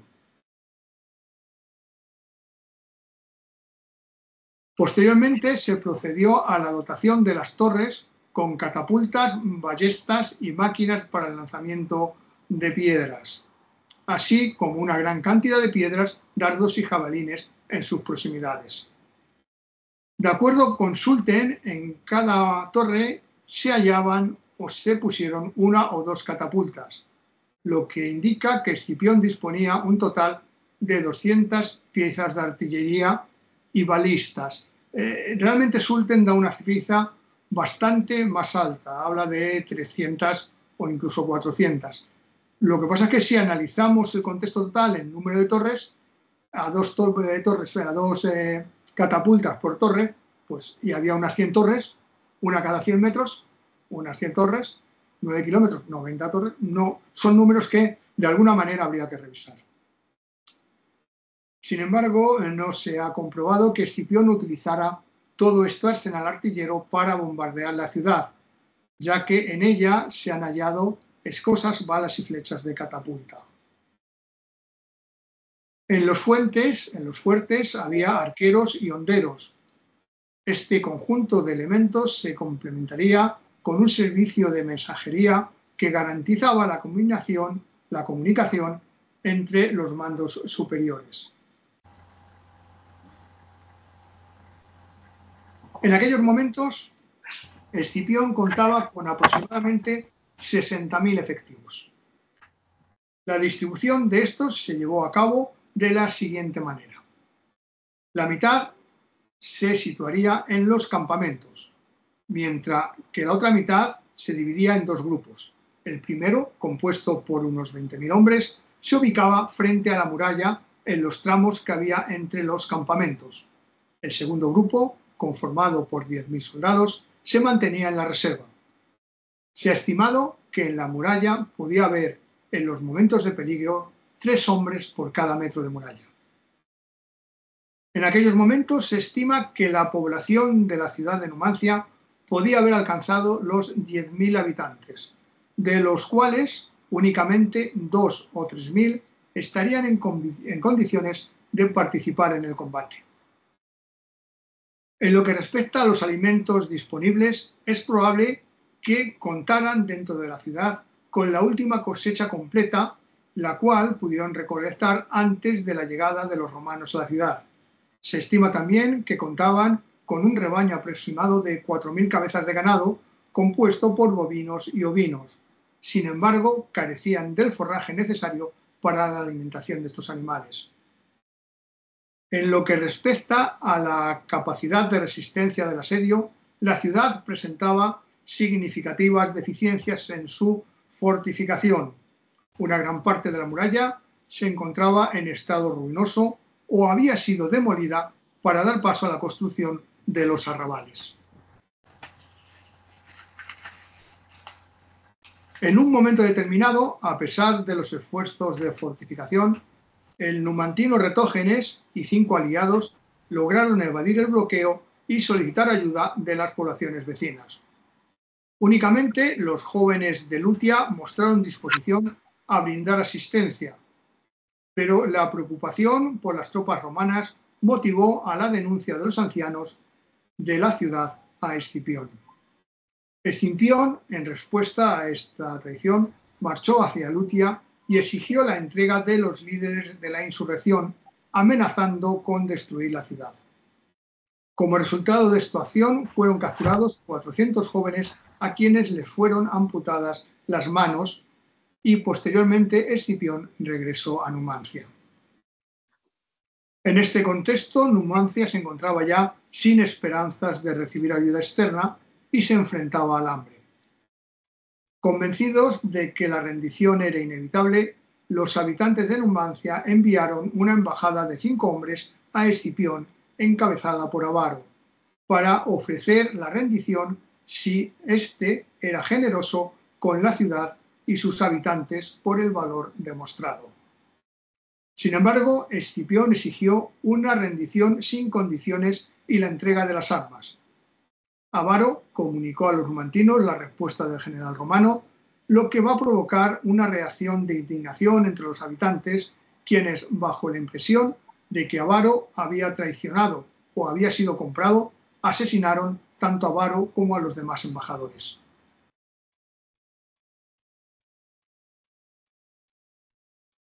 Posteriormente se procedió a la dotación de las torres con catapultas, ballestas y máquinas para el lanzamiento de piedras, así como una gran cantidad de piedras, dardos y jabalines en sus proximidades. De acuerdo con Sulten, en cada torre se hallaban o se pusieron una o dos catapultas, lo que indica que Escipión disponía un total de 200 piezas de artillería y balistas. Realmente Sulten da una cifra bastante más alta, habla de 300 o incluso 400. Lo que pasa es que si analizamos el contexto total en número de torres, a dos catapultas por torre, pues, y había unas 100 torres, una cada 100 metros, unas 100 torres, 9 kilómetros, 90 torres, no, son números que de alguna manera habría que revisar. Sin embargo, no se ha comprobado que Escipión utilizara todo este arsenal artillero para bombardear la ciudad, ya que en ella se han hallado escosas balas y flechas de catapulta. En los fuertes había arqueros y honderos. Este conjunto de elementos se complementaría con un servicio de mensajería que garantizaba la comunicación entre los mandos superiores. En aquellos momentos, Escipión contaba con aproximadamente 60.000 efectivos. La distribución de estos se llevó a cabo de la siguiente manera. La mitad se situaría en los campamentos, mientras que la otra mitad se dividía en dos grupos. El primero, compuesto por unos 20.000 hombres, se ubicaba frente a la muralla en los tramos que había entre los campamentos. El segundo grupo, conformado por 10.000 soldados, se mantenía en la reserva. Se ha estimado que en la muralla podía haber, en los momentos de peligro, 3 hombres por cada metro de muralla. En aquellos momentos se estima que la población de la ciudad de Numancia podía haber alcanzado los 10.000 habitantes, de los cuales únicamente 2.000 o 3.000 estarían en condiciones de participar en el combate. En lo que respecta a los alimentos disponibles, es probable que contaran dentro de la ciudad con la última cosecha completa, la cual pudieron recolectar antes de la llegada de los romanos a la ciudad. Se estima también que contaban con un rebaño aproximado de 4.000 cabezas de ganado, compuesto por bovinos y ovinos. Sin embargo, carecían del forraje necesario para la alimentación de estos animales. En lo que respecta a la capacidad de resistencia del asedio, la ciudad presentaba significativas deficiencias en su fortificación. Una gran parte de la muralla se encontraba en estado ruinoso o había sido demolida para dar paso a la construcción de los arrabales. En un momento determinado, a pesar de los esfuerzos de fortificación, el numantino Retógenes y 5 aliados lograron evadir el bloqueo y solicitar ayuda de las poblaciones vecinas. Únicamente los jóvenes de Lutia mostraron disposición a brindar asistencia, pero la preocupación por las tropas romanas motivó a la denuncia de los ancianos de la ciudad a Escipión. Escipión, en respuesta a esta traición, marchó hacia Lutia y exigió la entrega de los líderes de la insurrección, amenazando con destruir la ciudad. Como resultado de esta acción, fueron capturados 400 jóvenes a quienes les fueron amputadas las manos y posteriormente Escipión regresó a Numancia. En este contexto, Numancia se encontraba ya sin esperanzas de recibir ayuda externa y se enfrentaba al hambre. Convencidos de que la rendición era inevitable, los habitantes de Numancia enviaron una embajada de 5 hombres a Escipión, encabezada por Avaro, para ofrecer la rendición si éste era generoso con la ciudad y sus habitantes por el valor demostrado. Sin embargo, Escipión exigió una rendición sin condiciones y la entrega de las armas. Avaro comunicó a los numantinos la respuesta del general romano, lo que va a provocar una reacción de indignación entre los habitantes, quienes, bajo la impresión de que Avaro había traicionado o había sido comprado, asesinaron tanto a Avaro como a los demás embajadores.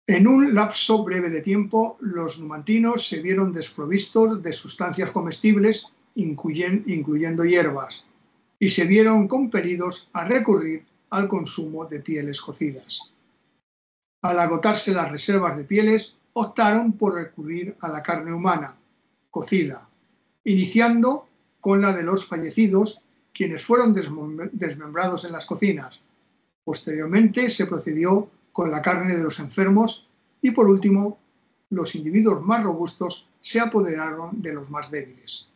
En un lapso breve de tiempo, los numantinos se vieron desprovistos de sustancias comestibles, incluyendo hierbas, y se vieron compelidos a recurrir al consumo de pieles cocidas. Al agotarse las reservas de pieles, optaron por recurrir a la carne humana, cocida, iniciando con la de los fallecidos, quienes fueron desmembrados en las cocinas. Posteriormente se procedió con la carne de los enfermos y, por último, los individuos más robustos se apoderaron de los más débiles.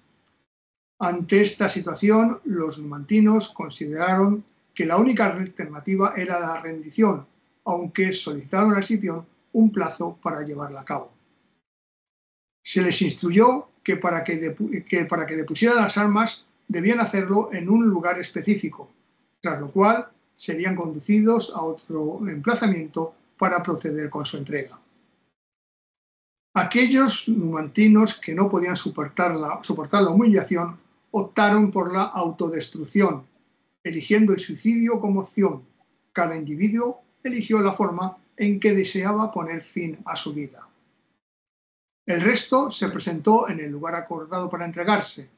Ante esta situación, los numantinos consideraron que la única alternativa era la rendición, aunque solicitaron a Escipión un plazo para llevarla a cabo. Se les instruyó que para que depusieran las armas debían hacerlo en un lugar específico, tras lo cual serían conducidos a otro emplazamiento para proceder con su entrega. Aquellos numantinos que no podían soportar la humillación optaron por la autodestrucción, eligiendo el suicidio como opción. Cada individuo eligió la forma en que deseaba poner fin a su vida. El resto se presentó en el lugar acordado para entregarse.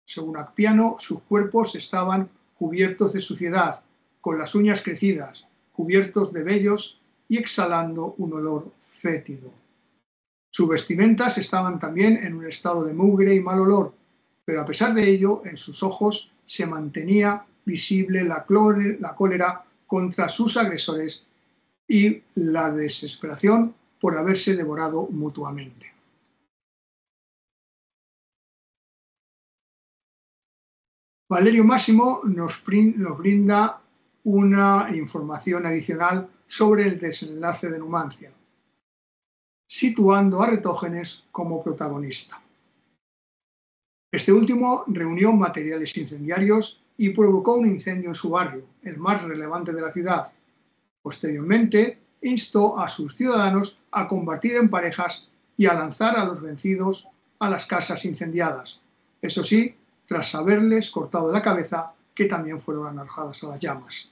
Según Acpiano, sus cuerpos estaban cubiertos de suciedad, con las uñas crecidas, cubiertos de vellos y exhalando un olor fétido. Sus vestimentas estaban también en un estado de mugre y mal olor, pero a pesar de ello, en sus ojos se mantenía visible la cólera contra sus agresores y la desesperación por haberse devorado mutuamente. Valerio Máximo nos brinda una información adicional sobre el desenlace de Numancia, situando a Retógenes como protagonista. Este último reunió materiales incendiarios y provocó un incendio en su barrio, el más relevante de la ciudad. Posteriormente, instó a sus ciudadanos a combatir en parejas y a lanzar a los vencidos a las casas incendiadas. Eso sí, tras haberles cortado la cabeza, que también fueron arrojadas a las llamas.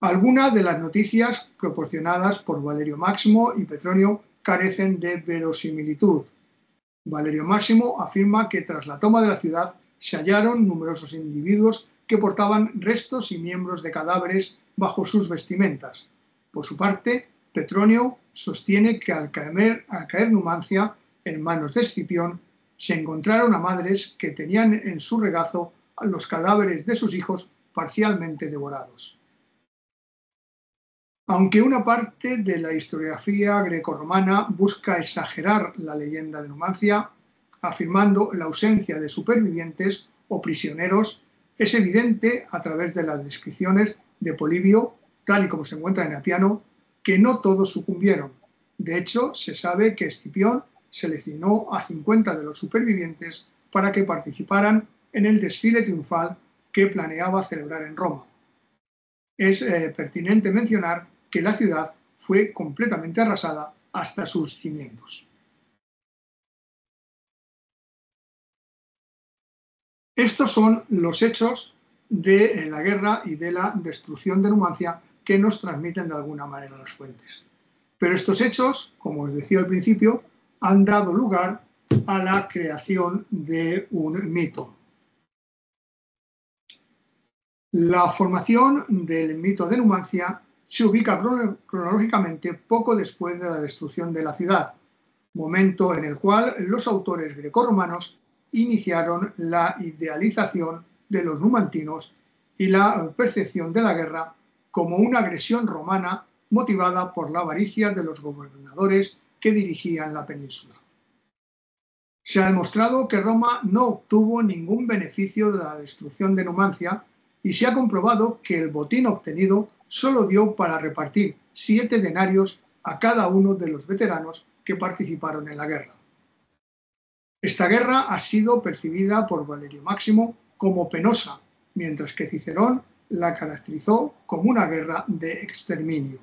Algunas de las noticias proporcionadas por Valerio Máximo y Petronio carecen de verosimilitud. Valerio Máximo afirma que tras la toma de la ciudad se hallaron numerosos individuos que portaban restos y miembros de cadáveres bajo sus vestimentas. Por su parte, Petronio sostiene que al caer Numancia en manos de Escipión, se encontraron a madres que tenían en su regazo los cadáveres de sus hijos parcialmente devorados. Aunque una parte de la historiografía grecorromana busca exagerar la leyenda de Numancia, afirmando la ausencia de supervivientes o prisioneros, es evidente a través de las descripciones de Polibio, tal y como se encuentra en Apiano, que no todos sucumbieron. De hecho, se sabe que Escipión seleccionó a 50 de los supervivientes para que participaran en el desfile triunfal que planeaba celebrar en Roma. Es pertinente mencionar que la ciudad fue completamente arrasada hasta sus cimientos. Estos son los hechos de la guerra y de la destrucción de Numancia que nos transmiten de alguna manera las fuentes. Pero estos hechos, como os decía al principio, han dado lugar a la creación de un mito. La formación del mito de Numancia se ubica cronológicamente poco después de la destrucción de la ciudad, momento en el cual los autores grecorromanos iniciaron la idealización de los numantinos y la percepción de la guerra como una agresión romana motivada por la avaricia de los gobernadores que dirigían la península. Se ha demostrado que Roma no obtuvo ningún beneficio de la destrucción de Numancia y se ha comprobado que el botín obtenido solo dio para repartir 7 denarios a cada uno de los veteranos que participaron en la guerra. Esta guerra ha sido percibida por Valerio Máximo como penosa, mientras que Cicerón la caracterizó como una guerra de exterminio.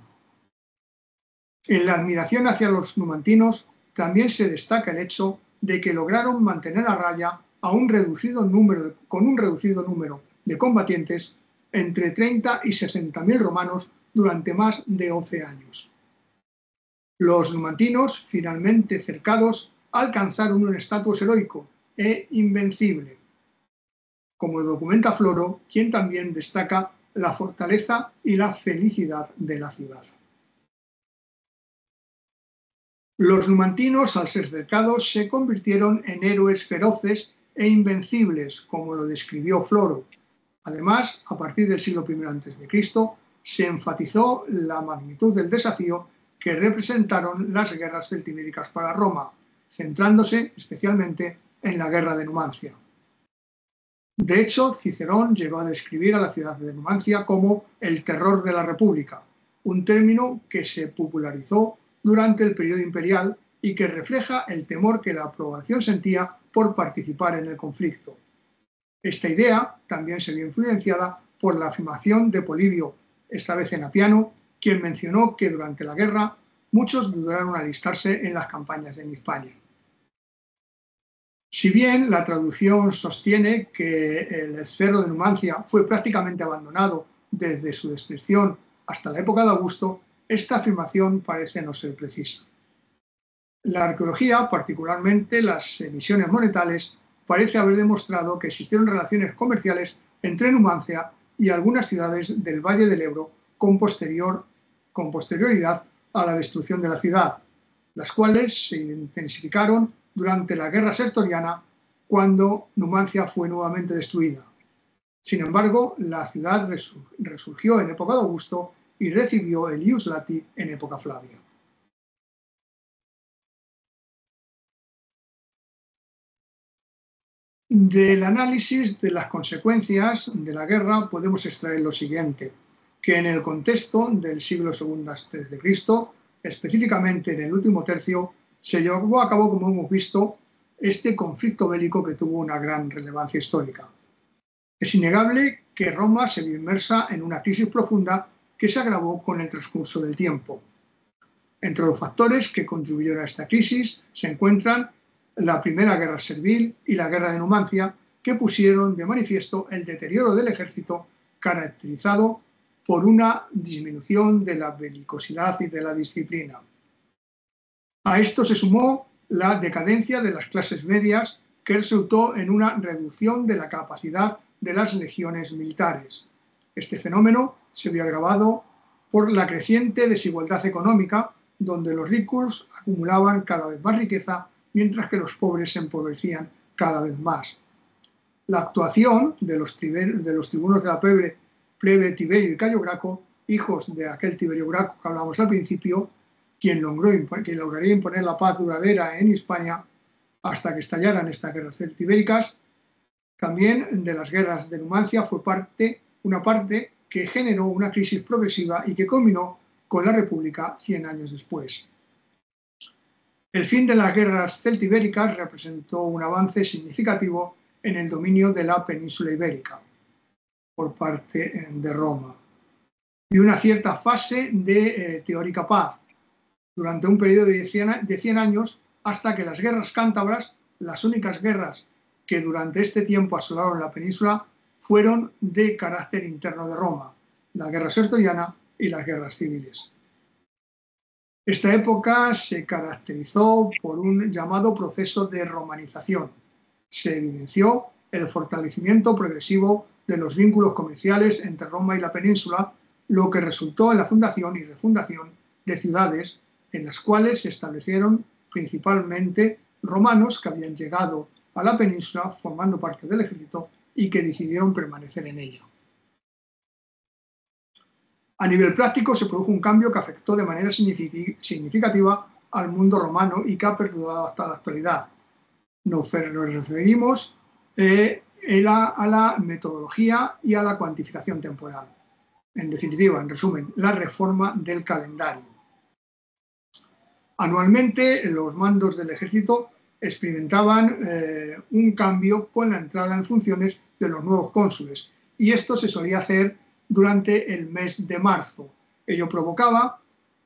En la admiración hacia los numantinos también se destaca el hecho de que lograron mantener a raya a con un reducido número de combatientes, entre 30 y 60.000 romanos durante más de 11 años. Los numantinos, finalmente cercados, alcanzaron un estatus heroico e invencible, como documenta Floro, quien también destaca la fortaleza y la felicidad de la ciudad. Los numantinos, al ser cercados, se convirtieron en héroes feroces e invencibles, como lo describió Floro. Además, a partir del siglo I a.C., se enfatizó la magnitud del desafío que representaron las guerras celtibéricas para Roma, centrándose especialmente en la guerra de Numancia. De hecho, Cicerón llegó a describir a la ciudad de Numancia como el terror de la República, un término que se popularizó durante el periodo imperial y que refleja el temor que la población sentía por participar en el conflicto. Esta idea también se vio influenciada por la afirmación de Polibio, esta vez en Apiano, quien mencionó que durante la guerra muchos dudaron alistarse en las campañas en Hispania. Si bien la traducción sostiene que el cerro de Numancia fue prácticamente abandonado desde su destrucción hasta la época de Augusto, esta afirmación parece no ser precisa. La arqueología, particularmente las emisiones monetales, parece haber demostrado que existieron relaciones comerciales entre Numancia y algunas ciudades del Valle del Ebro con posterioridad a la destrucción de la ciudad, las cuales se intensificaron durante la Guerra Sertoriana, cuando Numancia fue nuevamente destruida. Sin embargo, la ciudad resurgió en época de Augusto y recibió el ius lati en época Flavia. Del análisis de las consecuencias de la guerra podemos extraer lo siguiente, que en el contexto del siglo II a.C., específicamente en el último tercio, se llevó a cabo, como hemos visto, este conflicto bélico que tuvo una gran relevancia histórica. Es innegable que Roma se vio inmersa en una crisis profunda que se agravó con el transcurso del tiempo. Entre los factores que contribuyeron a esta crisis se encuentran la Primera Guerra Servil y la Guerra de Numancia, que pusieron de manifiesto el deterioro del ejército caracterizado por una disminución de la belicosidad y de la disciplina. A esto se sumó la decadencia de las clases medias, que resultó en una reducción de la capacidad de las legiones militares. Este fenómeno se vio agravado por la creciente desigualdad económica, donde los ricos acumulaban cada vez más riqueza, mientras que los pobres se empobrecían cada vez más. La actuación de los tribunos de la plebe Tiberio y Cayo Graco, hijos de aquel Tiberio Graco que hablamos al principio, quien lograría imponer la paz duradera en Hispania hasta que estallaran estas guerras celtibéricas. También de las guerras de Numancia fue una parte que generó una crisis progresiva y que culminó con la República 100 años después. El fin de las guerras celtibéricas representó un avance significativo en el dominio de la península ibérica por parte de Roma y una cierta fase de teórica paz durante un periodo de 100 años, hasta que las guerras cántabras, las únicas guerras que durante este tiempo asolaron la península, fueron de carácter interno de Roma, la guerra sertoriana y las guerras civiles. Esta época se caracterizó por un llamado proceso de romanización. Se evidenció el fortalecimiento progresivo de los vínculos comerciales entre Roma y la península, lo que resultó en la fundación y refundación de ciudades en las cuales se establecieron principalmente romanos que habían llegado a la península formando parte del ejército y que decidieron permanecer en ella. A nivel práctico se produjo un cambio que afectó de manera significativa al mundo romano y que ha perdurado hasta la actualidad. Nos referimos a la metodología y a la cuantificación temporal. En definitiva, en resumen, la reforma del calendario. Anualmente, los mandos del ejército experimentaban un cambio con la entrada en funciones de los nuevos cónsules, y esto se solía hacer durante el mes de marzo. Ello provocaba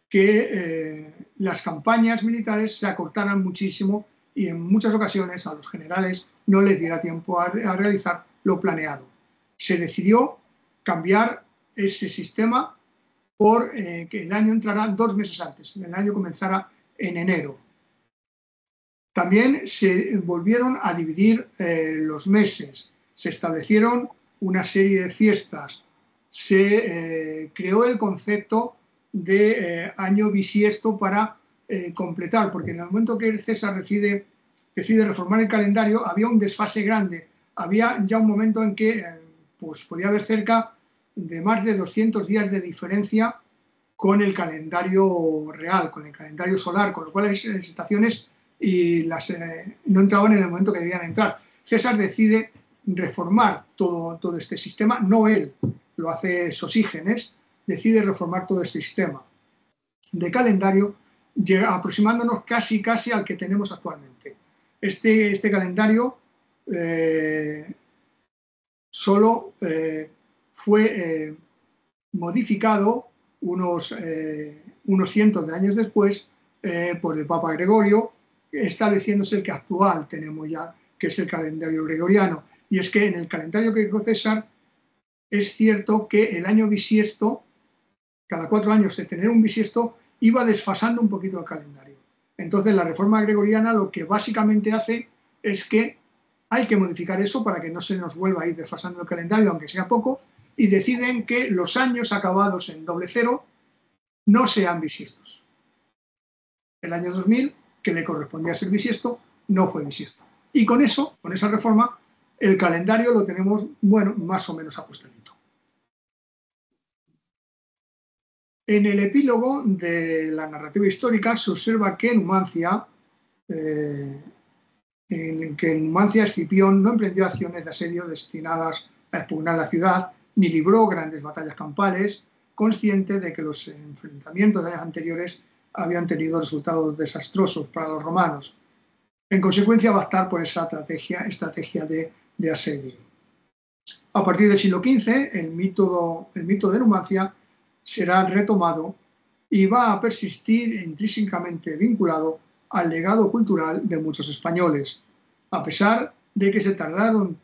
que las campañas militares se acortaran muchísimo y en muchas ocasiones a los generales no les diera tiempo a realizar lo planeado. Se decidió cambiar ese sistema por que el año entrara 2 meses antes, el año comenzara en enero. También se volvieron a dividir los meses, se establecieron una serie de fiestas, se creó el concepto de año bisiesto para completar, porque en el momento que el César decide reformar el calendario había un desfase grande, había ya un momento en que pues podía haber cerca de más de 200 días de diferencia con el calendario real, con el calendario solar, con lo cual las estaciones no entraban en el momento que debían entrar. César decide reformar todo este sistema, no él, lo hace Sosígenes, decide reformar todo este sistema de calendario, aproximándonos casi al que tenemos actualmente. Este calendario solo fue modificado unos cientos de años después por el Papa Gregorio, estableciéndose el que actual tenemos ya, que es el calendario gregoriano. Y es que en el calendario que creó César es cierto que el año bisiesto, cada 4 años de tener un bisiesto, iba desfasando un poquito el calendario. Entonces la reforma gregoriana lo que básicamente hace es que hay que modificar eso para que no se nos vuelva a ir desfasando el calendario, aunque sea poco, y deciden que los años acabados en 00 no sean bisiestos. El año 2000, que le correspondía ser bisiesto, no fue bisiesto. Y con eso, con esa reforma, el calendario lo tenemos, bueno, más o menos ajustadito. En el epílogo de la narrativa histórica se observa que en Numancia, Escipión no emprendió acciones de asedio destinadas a expugnar la ciudad, ni libró grandes batallas campales, consciente de que los enfrentamientos de años anteriores habían tenido resultados desastrosos para los romanos. En consecuencia, va a optar por esa estrategia de asedio. A partir del siglo XV, el mito de Numancia será retomado y va a persistir intrínsecamente vinculado al legado cultural de muchos españoles, a pesar de que se tardaron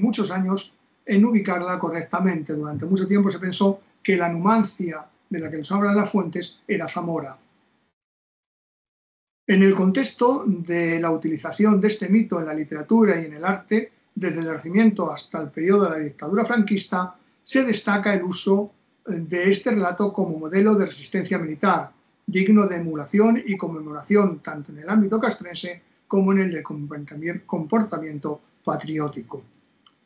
muchos años en ubicarla correctamente. Durante mucho tiempo se pensó que la Numancia de la que nos hablan las fuentes era Zamora. En el contexto de la utilización de este mito en la literatura y en el arte, desde el Renacimiento hasta el periodo de la dictadura franquista, se destaca el uso de este relato como modelo de resistencia militar, digno de emulación y conmemoración tanto en el ámbito castrense como en el de comportamiento patriótico.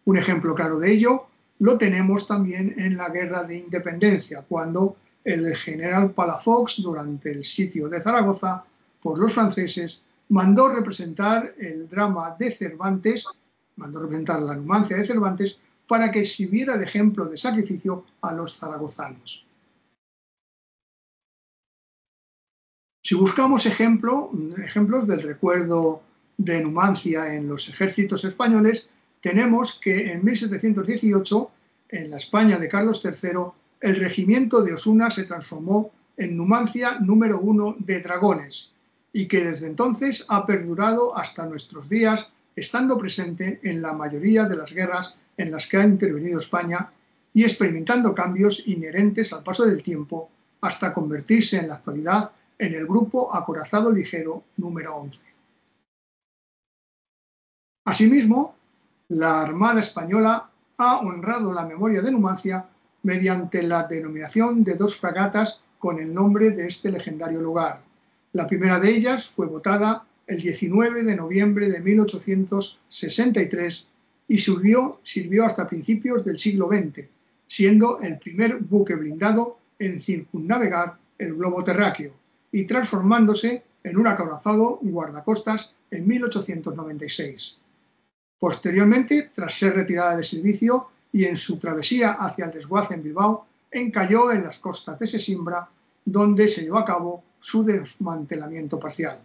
Un ejemplo claro de ello lo tenemos también en la Guerra de Independencia, cuando el general Palafox, durante el sitio de Zaragoza por los franceses, mandó representar el drama de Cervantes, mandó representar la Numancia de Cervantes, para que sirviera de ejemplo de sacrificio a los zaragozanos. Si buscamos ejemplos del recuerdo de Numancia en los ejércitos españoles, tenemos que en 1718, en la España de Carlos III, el regimiento de Osuna se transformó en Numancia número 1 de dragones y que desde entonces ha perdurado hasta nuestros días, estando presente en la mayoría de las guerras en las que ha intervenido España y experimentando cambios inherentes al paso del tiempo hasta convertirse en la actualidad en el grupo acorazado ligero número 11. Asimismo, la Armada Española ha honrado la memoria de Numancia mediante la denominación de 2 fragatas con el nombre de este legendario lugar. La primera de ellas fue votada el 19 de noviembre de 1863 y sirvió hasta principios del siglo XX, siendo el primer buque blindado en circunnavegar el globo terráqueo y transformándose en un acorazado guardacostas en 1896. Posteriormente, tras ser retirada de servicio y en su travesía hacia el desguace en Bilbao, encalló en las costas de Sesimbra, donde se llevó a cabo su desmantelamiento parcial.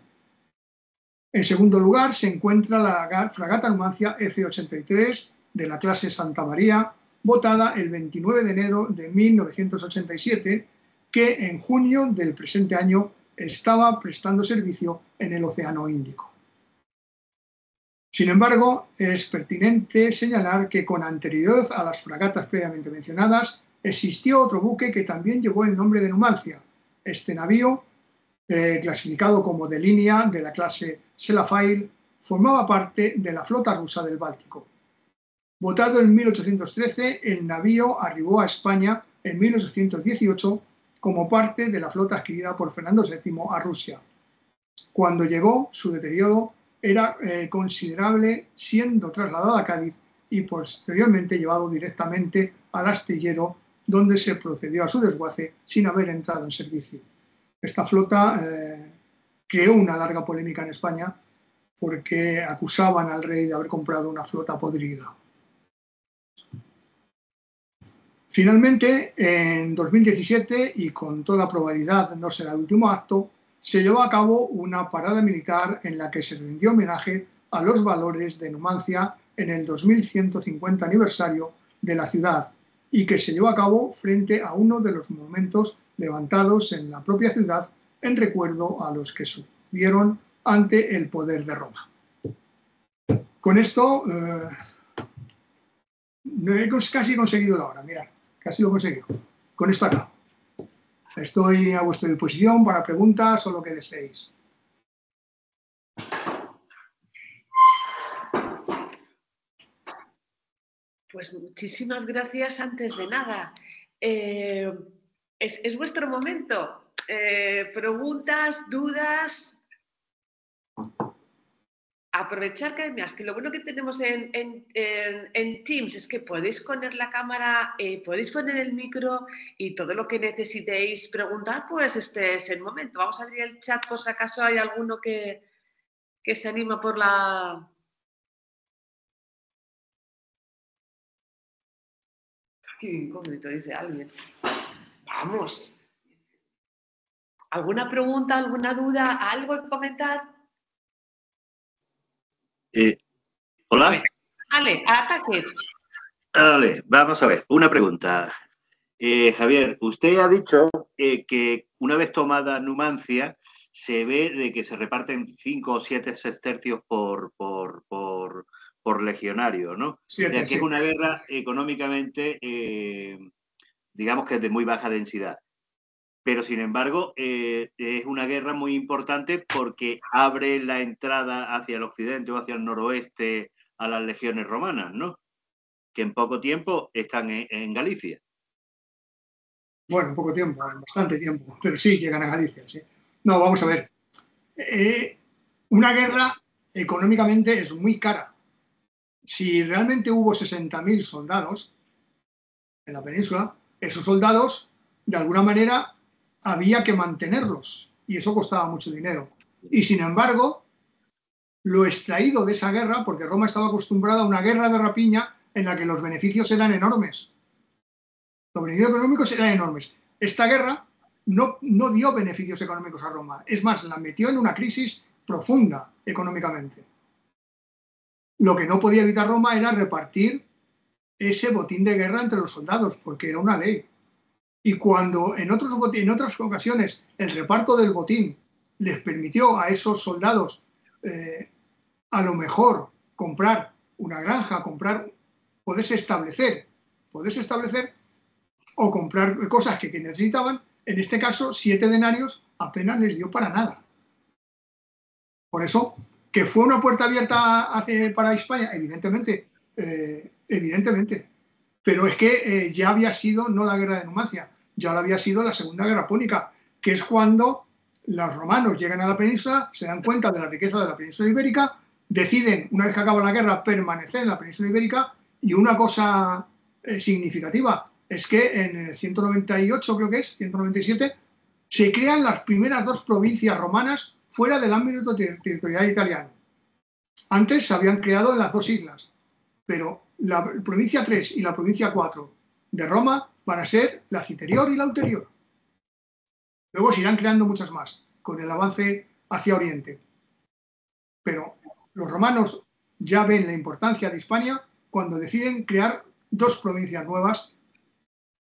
En segundo lugar, se encuentra la fragata Numancia F-83 de la clase Santa María, votada el 29 de enero de 1987, que en junio del presente año estaba prestando servicio en el Océano Índico. Sin embargo, es pertinente señalar que con anterioridad a las fragatas previamente mencionadas, existió otro buque que también llevó el nombre de Numancia. Este navío, clasificado como de línea de la clase Sellafield, formaba parte de la flota rusa del Báltico. Votado en 1813, el navío arribó a España en 1818 como parte de la flota adquirida por Fernando VII a Rusia. Cuando llegó, su deterioro era considerable, siendo trasladado a Cádiz y posteriormente llevado directamente al astillero, donde se procedió a su desguace sin haber entrado en servicio. Esta flota creó una larga polémica en España porque acusaban al rey de haber comprado una flota podrida. Finalmente, en 2017, y con toda probabilidad no será el último acto, se llevó a cabo una parada militar en la que se rindió homenaje a los valores de Numancia en el 2150 aniversario de la ciudad y que se llevó a cabo frente a uno de los monumentos levantados en la propia ciudad en recuerdo a los que subieron ante el poder de Roma. Con esto he casi conseguido la hora, mirad, casi lo he conseguido. Con esto acabo. Estoy a vuestra disposición para preguntas o lo que deseéis. Pues muchísimas gracias antes de nada. Es vuestro momento. Preguntas, dudas. Aprovechar que además, que lo bueno que tenemos en Teams es que podéis poner la cámara, podéis poner el micro y todo lo que necesitéis preguntar, pues este es el momento. Vamos a abrir el chat por si acaso hay alguno que se anima por la... Qué incógnito, dice alguien. Vamos. ¿Alguna pregunta, alguna duda, algo que comentar? Hola. Ale, ataque. Vale, vamos a ver, una pregunta. Javier, usted ha dicho que una vez tomada Numancia, se ve de que se reparten 5 o 7 sestercios por legionario, ¿no? 7, o sea, que es una guerra económicamente, digamos que es de muy baja densidad. Pero, sin embargo, es una guerra muy importante porque abre la entrada hacia el occidente o hacia el noroeste a las legiones romanas, ¿no? Que en poco tiempo están en Galicia. Bueno, en poco tiempo, en bastante tiempo, pero sí llegan a Galicia, sí. No, vamos a ver. Una guerra económicamente es muy cara. Si realmente hubo 60.000 soldados en la península, esos soldados, de alguna manera, había que mantenerlos y eso costaba mucho dinero. Y sin embargo, lo extraído de esa guerra, porque Roma estaba acostumbrada a una guerra de rapiña en la que los beneficios eran enormes. Los beneficios económicos eran enormes. Esta guerra no dio beneficios económicos a Roma. Es más, la metió en una crisis profunda económicamente. Lo que no podía evitar Roma era repartir ese botín de guerra entre los soldados, porque era una ley. Y cuando en otras ocasiones el reparto del botín les permitió a esos soldados a lo mejor comprar una granja, poderse establecer o comprar cosas que necesitaban, en este caso 7 denarios apenas les dio para nada. Por eso, que fue una puerta abierta para España, evidentemente, pero es que ya había sido no la guerra de Numancia, ya lo había sido la Segunda Guerra Púnica, que es cuando los romanos llegan a la península, se dan cuenta de la riqueza de la península ibérica, deciden, una vez que acaba la guerra, permanecer en la península ibérica, y una cosa significativa es que en el 198, creo que es, 197, se crean las primeras 2 provincias romanas fuera del ámbito territorial italiano. Antes se habían creado en las 2 islas, pero la provincia 3 y la provincia 4 de Roma van a ser la citerior y la ulterior. Luego se irán creando muchas más con el avance hacia Oriente. Pero los romanos ya ven la importancia de Hispania cuando deciden crear 2 provincias nuevas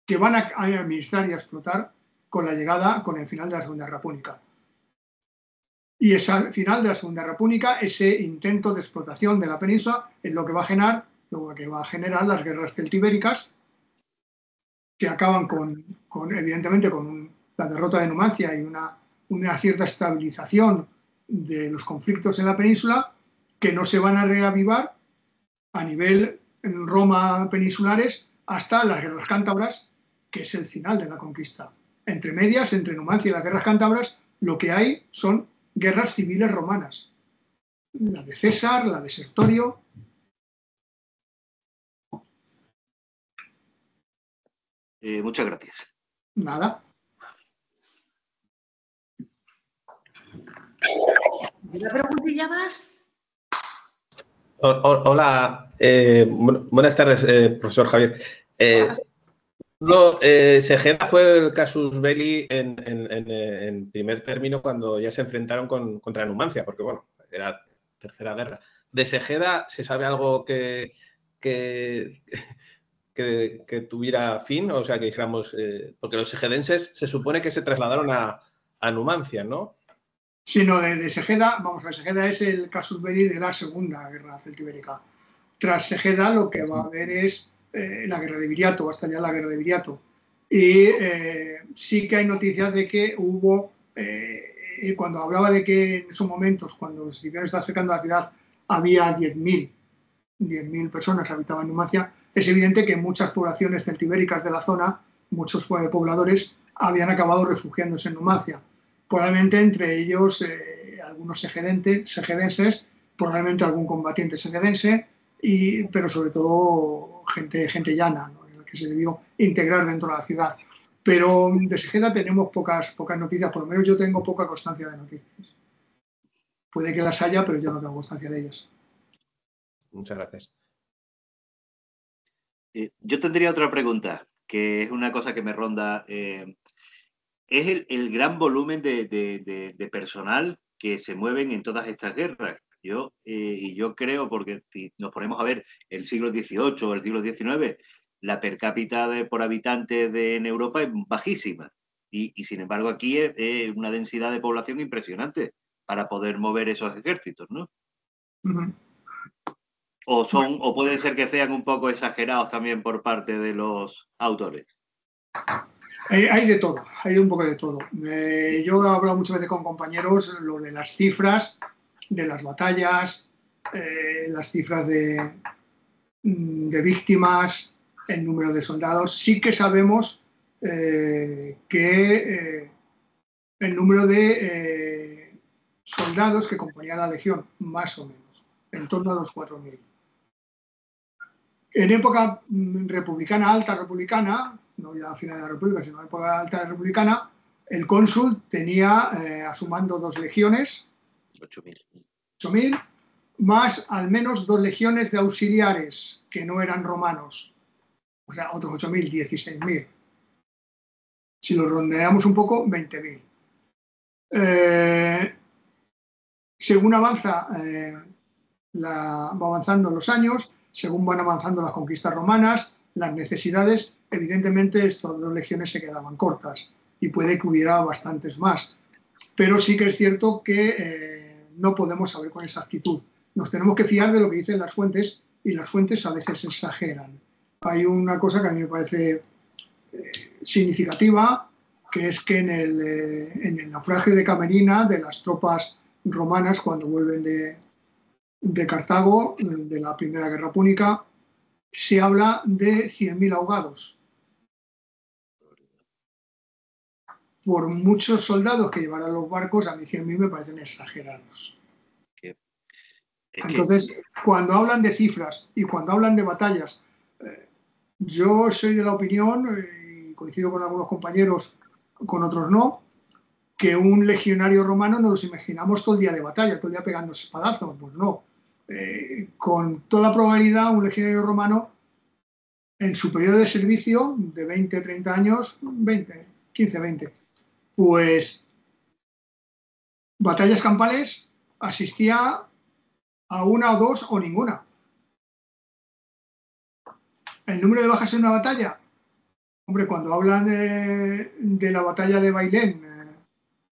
que van a administrar y a explotar con el final de la Segunda Guerra Púnica. Y ese final de la Segunda Guerra Púnica, ese intento de explotación de la península, es lo que va a generar las guerras celtibéricas, que acaban evidentemente con la derrota de Numancia y una cierta estabilización de los conflictos en la península, que no se van a reavivar a nivel en Roma peninsulares hasta las guerras cántabras, que es el final de la conquista. Entre medias, entre Numancia y las guerras cántabras, lo que hay son guerras civiles romanas. La de César, la de Sertorio. Muchas gracias. Nada. ¿Una preguntilla más? Hola, buenas tardes, profesor Javier. Segeda fue el casus belli en primer término cuando ya se enfrentaron contra Numancia, porque bueno, era tercera guerra. ¿De Segeda se sabe algo que tuviera fin? O sea, que dijéramos, porque los segedenses se supone que se trasladaron a Numancia, ¿no? Sí, no, de Segeda, vamos a ver, Segeda es el casus belli de la Segunda Guerra Celtibérica. Tras Segeda lo que va a haber es la guerra de Viriato, va a estallar la guerra de Viriato. Y sí que hay noticias de que hubo, cuando hablaba de que en esos momentos, cuando se está acercando a la ciudad, había 10.000 personas que habitaban en Numancia, es evidente que muchas poblaciones celtibéricas de la zona, muchos pobladores, habían acabado refugiándose en Numancia. Probablemente entre ellos algunos segedenses, probablemente algún combatiente segedense, pero sobre todo gente llana, ¿no?, que se debió integrar dentro de la ciudad. Pero de Segeda tenemos pocas noticias, por lo menos yo tengo poca constancia de noticias. Puede que las haya, pero yo no tengo constancia de ellas. Muchas gracias. Yo tendría otra pregunta, que es una cosa que me ronda. Es el gran volumen de personal que se mueven en todas estas guerras. Yo creo, porque si nos ponemos a ver el siglo XVIII o el siglo XIX, la per cápita por habitante en Europa es bajísima. Y sin embargo aquí es una densidad de población impresionante para poder mover esos ejércitos, ¿no? Uh-huh. O puede ser que sean un poco exagerados también por parte de los autores. Hay de todo, hay un poco de todo. Yo he hablado muchas veces con compañeros lo de las cifras, de las batallas, las cifras de víctimas, el número de soldados. Sí que sabemos que el número de soldados que componía la legión, más o menos, en torno a los 4.000. En época republicana, alta republicana, no ya a final de la República, sino en época alta republicana, el cónsul tenía a su mando 2 legiones, 8.000, más al menos 2 legiones de auxiliares que no eran romanos, o sea, otros 8.000, 16.000. Si lo rondeamos un poco, 20.000. Según avanza, va avanzando los años, según van avanzando las conquistas romanas, las necesidades, evidentemente estas 2 legiones se quedaban cortas y puede que hubiera bastantes más. Pero sí que es cierto que no podemos saber con exactitud. Nos tenemos que fiar de lo que dicen las fuentes y las fuentes a veces exageran. Hay una cosa que a mí me parece significativa, que es que en el naufragio de Camerina de las tropas romanas cuando vuelven de Cartago, de la Primera Guerra Púnica, se habla de 100.000 ahogados. Por muchos soldados que llevarán los barcos, a mí 100.000 me parecen exagerados. Entonces, cuando hablan de cifras y cuando hablan de batallas, yo soy de la opinión, y coincido con algunos compañeros, con otros no, que un legionario romano nos los imaginamos todo el día de batalla, todo el día pegando espadazos. Pues no. Con toda probabilidad, un legionario romano, en su periodo de servicio, de 20, 30 años, 15, 20, pues batallas campales asistía a 1 o 2 o ninguna. El número de bajas en una batalla, hombre, cuando hablan de la batalla de Bailén,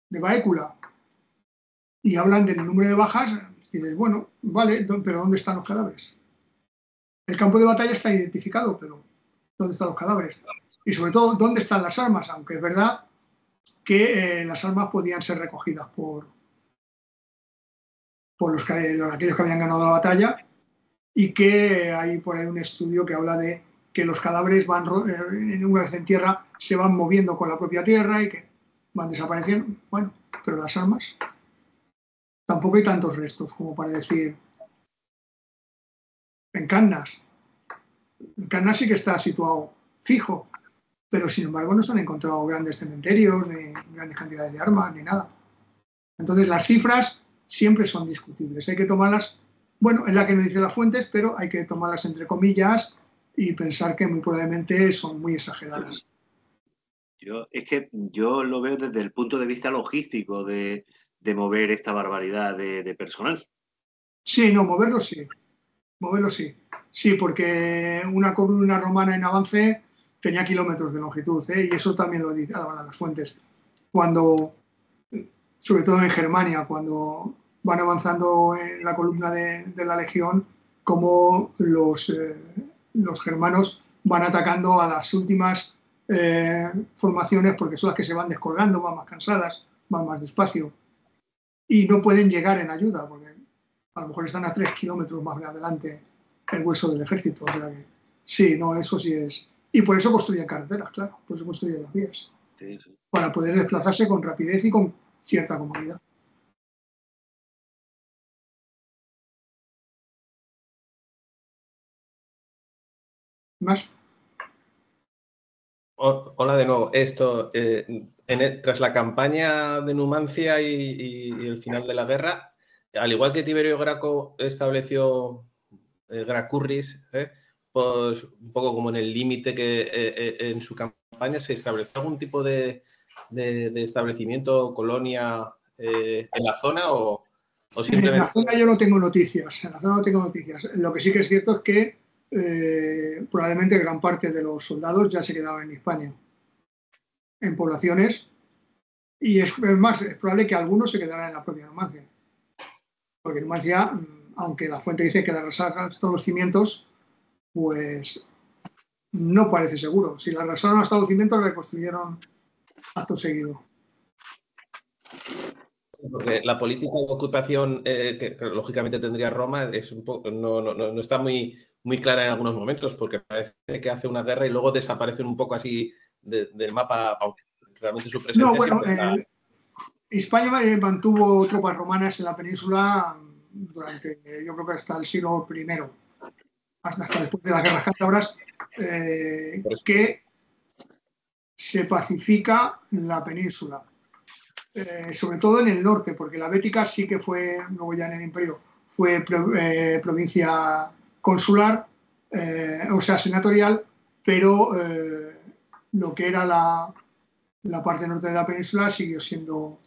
de Baécula, y hablan del número de bajas, dices, bueno, vale, pero ¿dónde están los cadáveres? El campo de batalla está identificado, pero ¿dónde están los cadáveres? Y sobre todo, ¿dónde están las armas? Aunque es verdad que las armas podían ser recogidas por aquellos que habían ganado la batalla, y que hay por ahí un estudio que habla de que los cadáveres van, una vez en tierra, se van moviendo con la propia tierra y que van desapareciendo. Bueno, pero las armas, tampoco hay tantos restos como para decir. En Cannas sí que está situado fijo, pero sin embargo no se han encontrado grandes cementerios, ni grandes cantidades de armas, ni nada. Entonces las cifras siempre son discutibles. Hay que tomarlas, bueno, es la que nos dicen las fuentes, pero hay que tomarlas entre comillas y pensar que muy probablemente son muy exageradas. Es que yo lo veo desde el punto de vista logístico de mover esta barbaridad de personal. Sí, no, moverlo sí. Moverlo sí. Sí, porque una columna romana en avance tenía kilómetros de longitud, y eso también lo dicen las fuentes. Cuando, sobre todo en Germania, cuando van avanzando en la columna de la legión, como los germanos van atacando a las últimas formaciones, porque son las que se van descolgando, van más cansadas, van más despacio y no pueden llegar en ayuda, porque a lo mejor están a 3 kilómetros más adelante el hueso del ejército. O sea que, sí, no, eso sí es. Y por eso construyen carreteras, claro, por eso construyen las vías. Sí. Para poder desplazarse con rapidez y con cierta comodidad. ¿Más? Hola de nuevo. Tras la campaña de Numancia y el final de la guerra, al igual que Tiberio Graco estableció Gracurris, pues un poco como en el límite que en su campaña se estableció algún tipo de establecimiento, colonia en la zona o simplemente... En la zona yo no tengo noticias. En la zona no tengo noticias. Lo que sí que es cierto es que probablemente gran parte de los soldados ya se quedaban en Hispania, en poblaciones, y es más, es probable que algunos se quedaran en la propia Numancia, porque Numancia, aunque la fuente dice que le arrasaron todos los cimientos, pues no parece seguro. Si le arrasaron hasta los cimientos, la reconstruyeron acto seguido. Porque la política de ocupación que lógicamente tendría Roma es un poco, no está muy, muy clara en algunos momentos, porque parece que hace una guerra y luego desaparecen un poco así del mapa, aunque realmente su No, presencia bueno, siempre está. España mantuvo tropas romanas en la península durante, yo creo que hasta el siglo I, hasta después de las guerras cántabras, que se pacifica la península. Sobre todo en el norte, porque la Bética sí que fue, luego ya en el imperio, fue provincia consular, o sea, senatorial, pero lo que era la parte norte de la península siguió siendo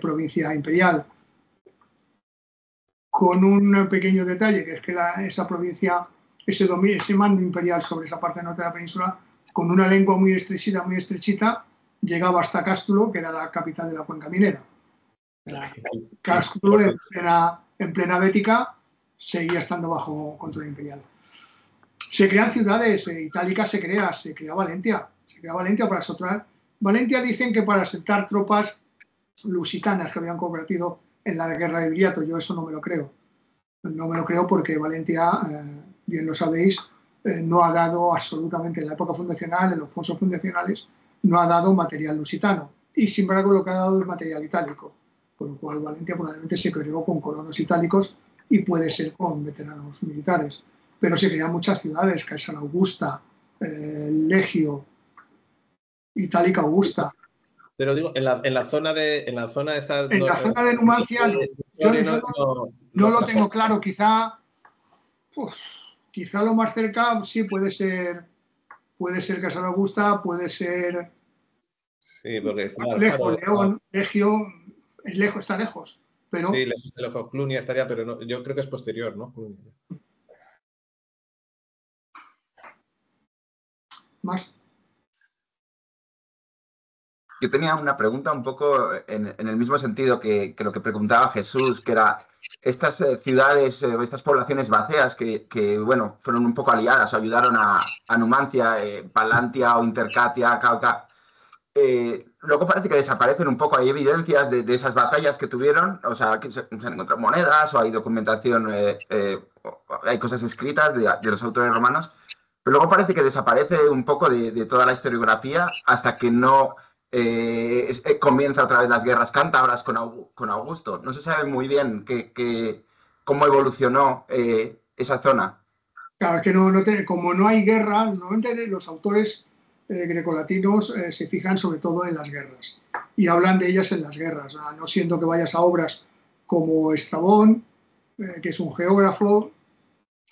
provincia imperial. Con un pequeño detalle, que es que esa provincia, ese mando imperial sobre esa parte norte de la península, con una lengua muy estrechita, llegaba hasta Cástulo, que era la capital de la cuenca minera. Cástulo, en plena Bética, seguía estando bajo control imperial. Se crean ciudades, Itálica se crea Valentia. Se crea Valentia para asentar. Valentia dicen que para asentar tropas lusitanas que habían convertido en la guerra de Viriato. Yo eso no me lo creo. No me lo creo porque Valentia, bien lo sabéis, no ha dado absolutamente en la época fundacional, en los fosos fundacionales, no ha dado material lusitano. Y sin embargo lo que ha dado es material itálico. Por lo cual Valentia probablemente se creó con colonos itálicos y puede ser con veteranos militares. Pero se crean muchas ciudades, Caesar Augusta, Legio, Itálica Augusta. Pero digo, en la zona de esta. En la zona de Numancia, no lo tengo claro. Quizá lo más cerca sí puede ser Caesar Augusta, puede ser. Sí, porque está lejos, León, Legio, está lejos. Pero, sí, lejos. Clunia estaría, pero no, yo creo que es posterior, ¿no? Más. Yo tenía una pregunta un poco en el mismo sentido que lo que preguntaba Jesús, que era estas ciudades, estas poblaciones vacías que, bueno, fueron un poco aliadas o ayudaron a Numancia, Palantia o Intercatia, Cauca. Luego parece que desaparecen un poco. Hay evidencias de esas batallas que tuvieron, o sea, que se han encontrado monedas o hay documentación, hay cosas escritas de los autores romanos, pero luego parece que desaparece un poco de toda la historiografía hasta que no comienza otra vez las guerras cántabras con Augusto. No se sabe muy bien cómo evolucionó esa zona. Claro, es que como no hay guerra, normalmente los autores grecolatinos se fijan sobre todo en las guerras y hablan de ellas en las guerras. No siento que vayas a obras como Estrabón, que es un geógrafo,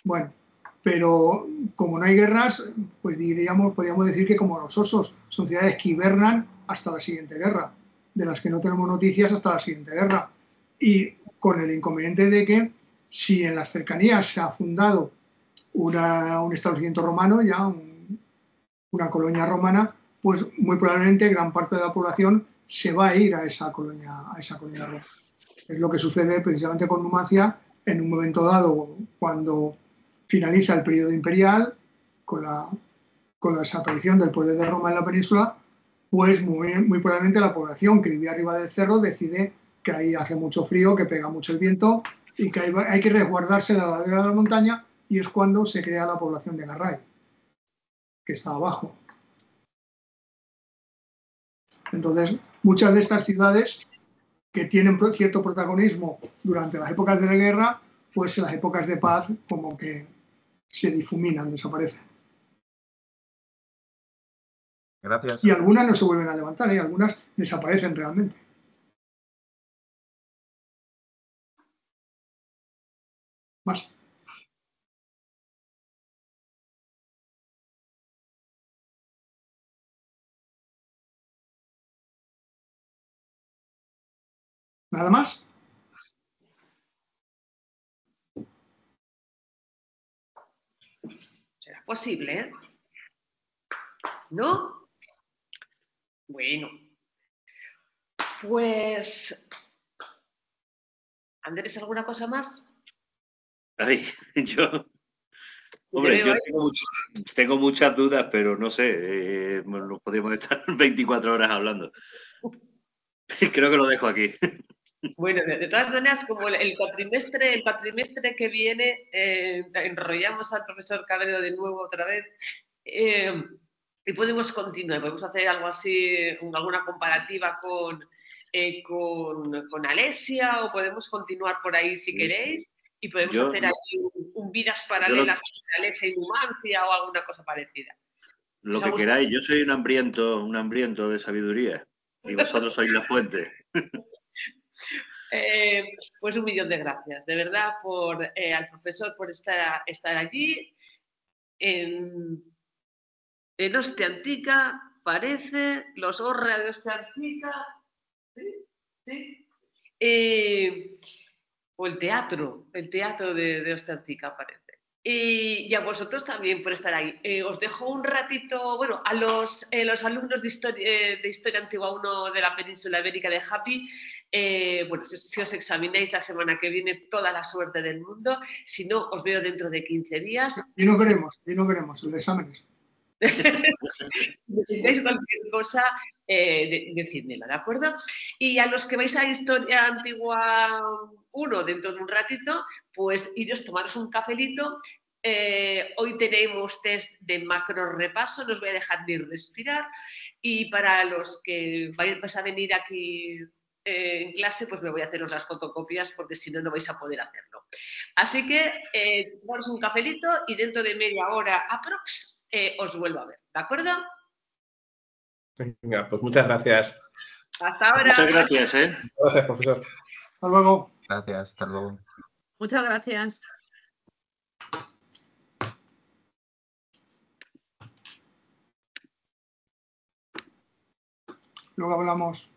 bueno, pero como no hay guerras, pues podríamos decir que como los osos, son ciudades que hibernan hasta la siguiente guerra, de las que no tenemos noticias hasta la siguiente guerra. Y con el inconveniente de que si en las cercanías se ha fundado un establecimiento romano, ya una colonia romana, pues muy probablemente gran parte de la población se va a ir a esa colonia romana. Es lo que sucede precisamente con Numancia en un momento dado, cuando finaliza el periodo imperial, con la desaparición del poder de Roma en la península, pues muy probablemente la población que vivía arriba del cerro decide que ahí hace mucho frío, que pega mucho el viento y que hay que resguardarse en la ladera de la montaña, y es cuando se crea la población de Garray, que está abajo. Entonces, muchas de estas ciudades que tienen cierto protagonismo durante las épocas de la guerra, pues en las épocas de paz como que se difuminan, desaparecen. Gracias. Y algunas no se vuelven a levantar, algunas desaparecen realmente. Más. ¿Nada más? ¿Será posible, eh? ¿No? Bueno. Pues... Andrés, ¿alguna cosa más? Ay, hombre, yo tengo muchas dudas, pero no sé, nos podríamos estar 24 horas hablando. Creo que lo dejo aquí. Bueno, de todas maneras, como el cuatrimestre que viene, enrollamos al profesor Cabrero de nuevo otra vez y podemos continuar, podemos hacer algo así, alguna comparativa con Alesia, o podemos continuar por ahí si queréis, y podemos hacer ahí un vidas paralelas entre Alesia y Numancia o alguna cosa parecida. Lo que queráis, yo soy un hambriento de sabiduría y vosotros sois la fuente. Pues 1.000.000 de gracias, de verdad, al profesor por estar allí. En Hostia Antica, parece, los Orra de Hostia Antica, ¿sí? O el teatro de Hostia Antica, parece. Y a vosotros también por estar ahí. Os dejo un ratito, bueno, a los alumnos de Historia Antigua 1 de la Península Ibérica de Happy, bueno, si os examináis la semana que viene, toda la suerte del mundo. Si no, os veo dentro de 15 días. Y no queremos el examen. Necesitáis cualquier cosa, decídmela, ¿de acuerdo? Y a los que vais a Historia Antigua 1 dentro de un ratito, pues iros, tomaros un cafelito. Hoy tenemos test de macro repaso, no os voy a dejar ni respirar. Y para los que vais a venir aquí en clase, pues me voy a haceros las fotocopias porque si no, no vais a poder hacerlo. Así que tomaros un cafelito y dentro de media hora aprox os vuelvo a ver, ¿de acuerdo? Venga, pues muchas gracias. Hasta ahora. Muchas gracias, Gracias, profesor. Hasta luego. Gracias, hasta luego. Muchas gracias. Luego hablamos.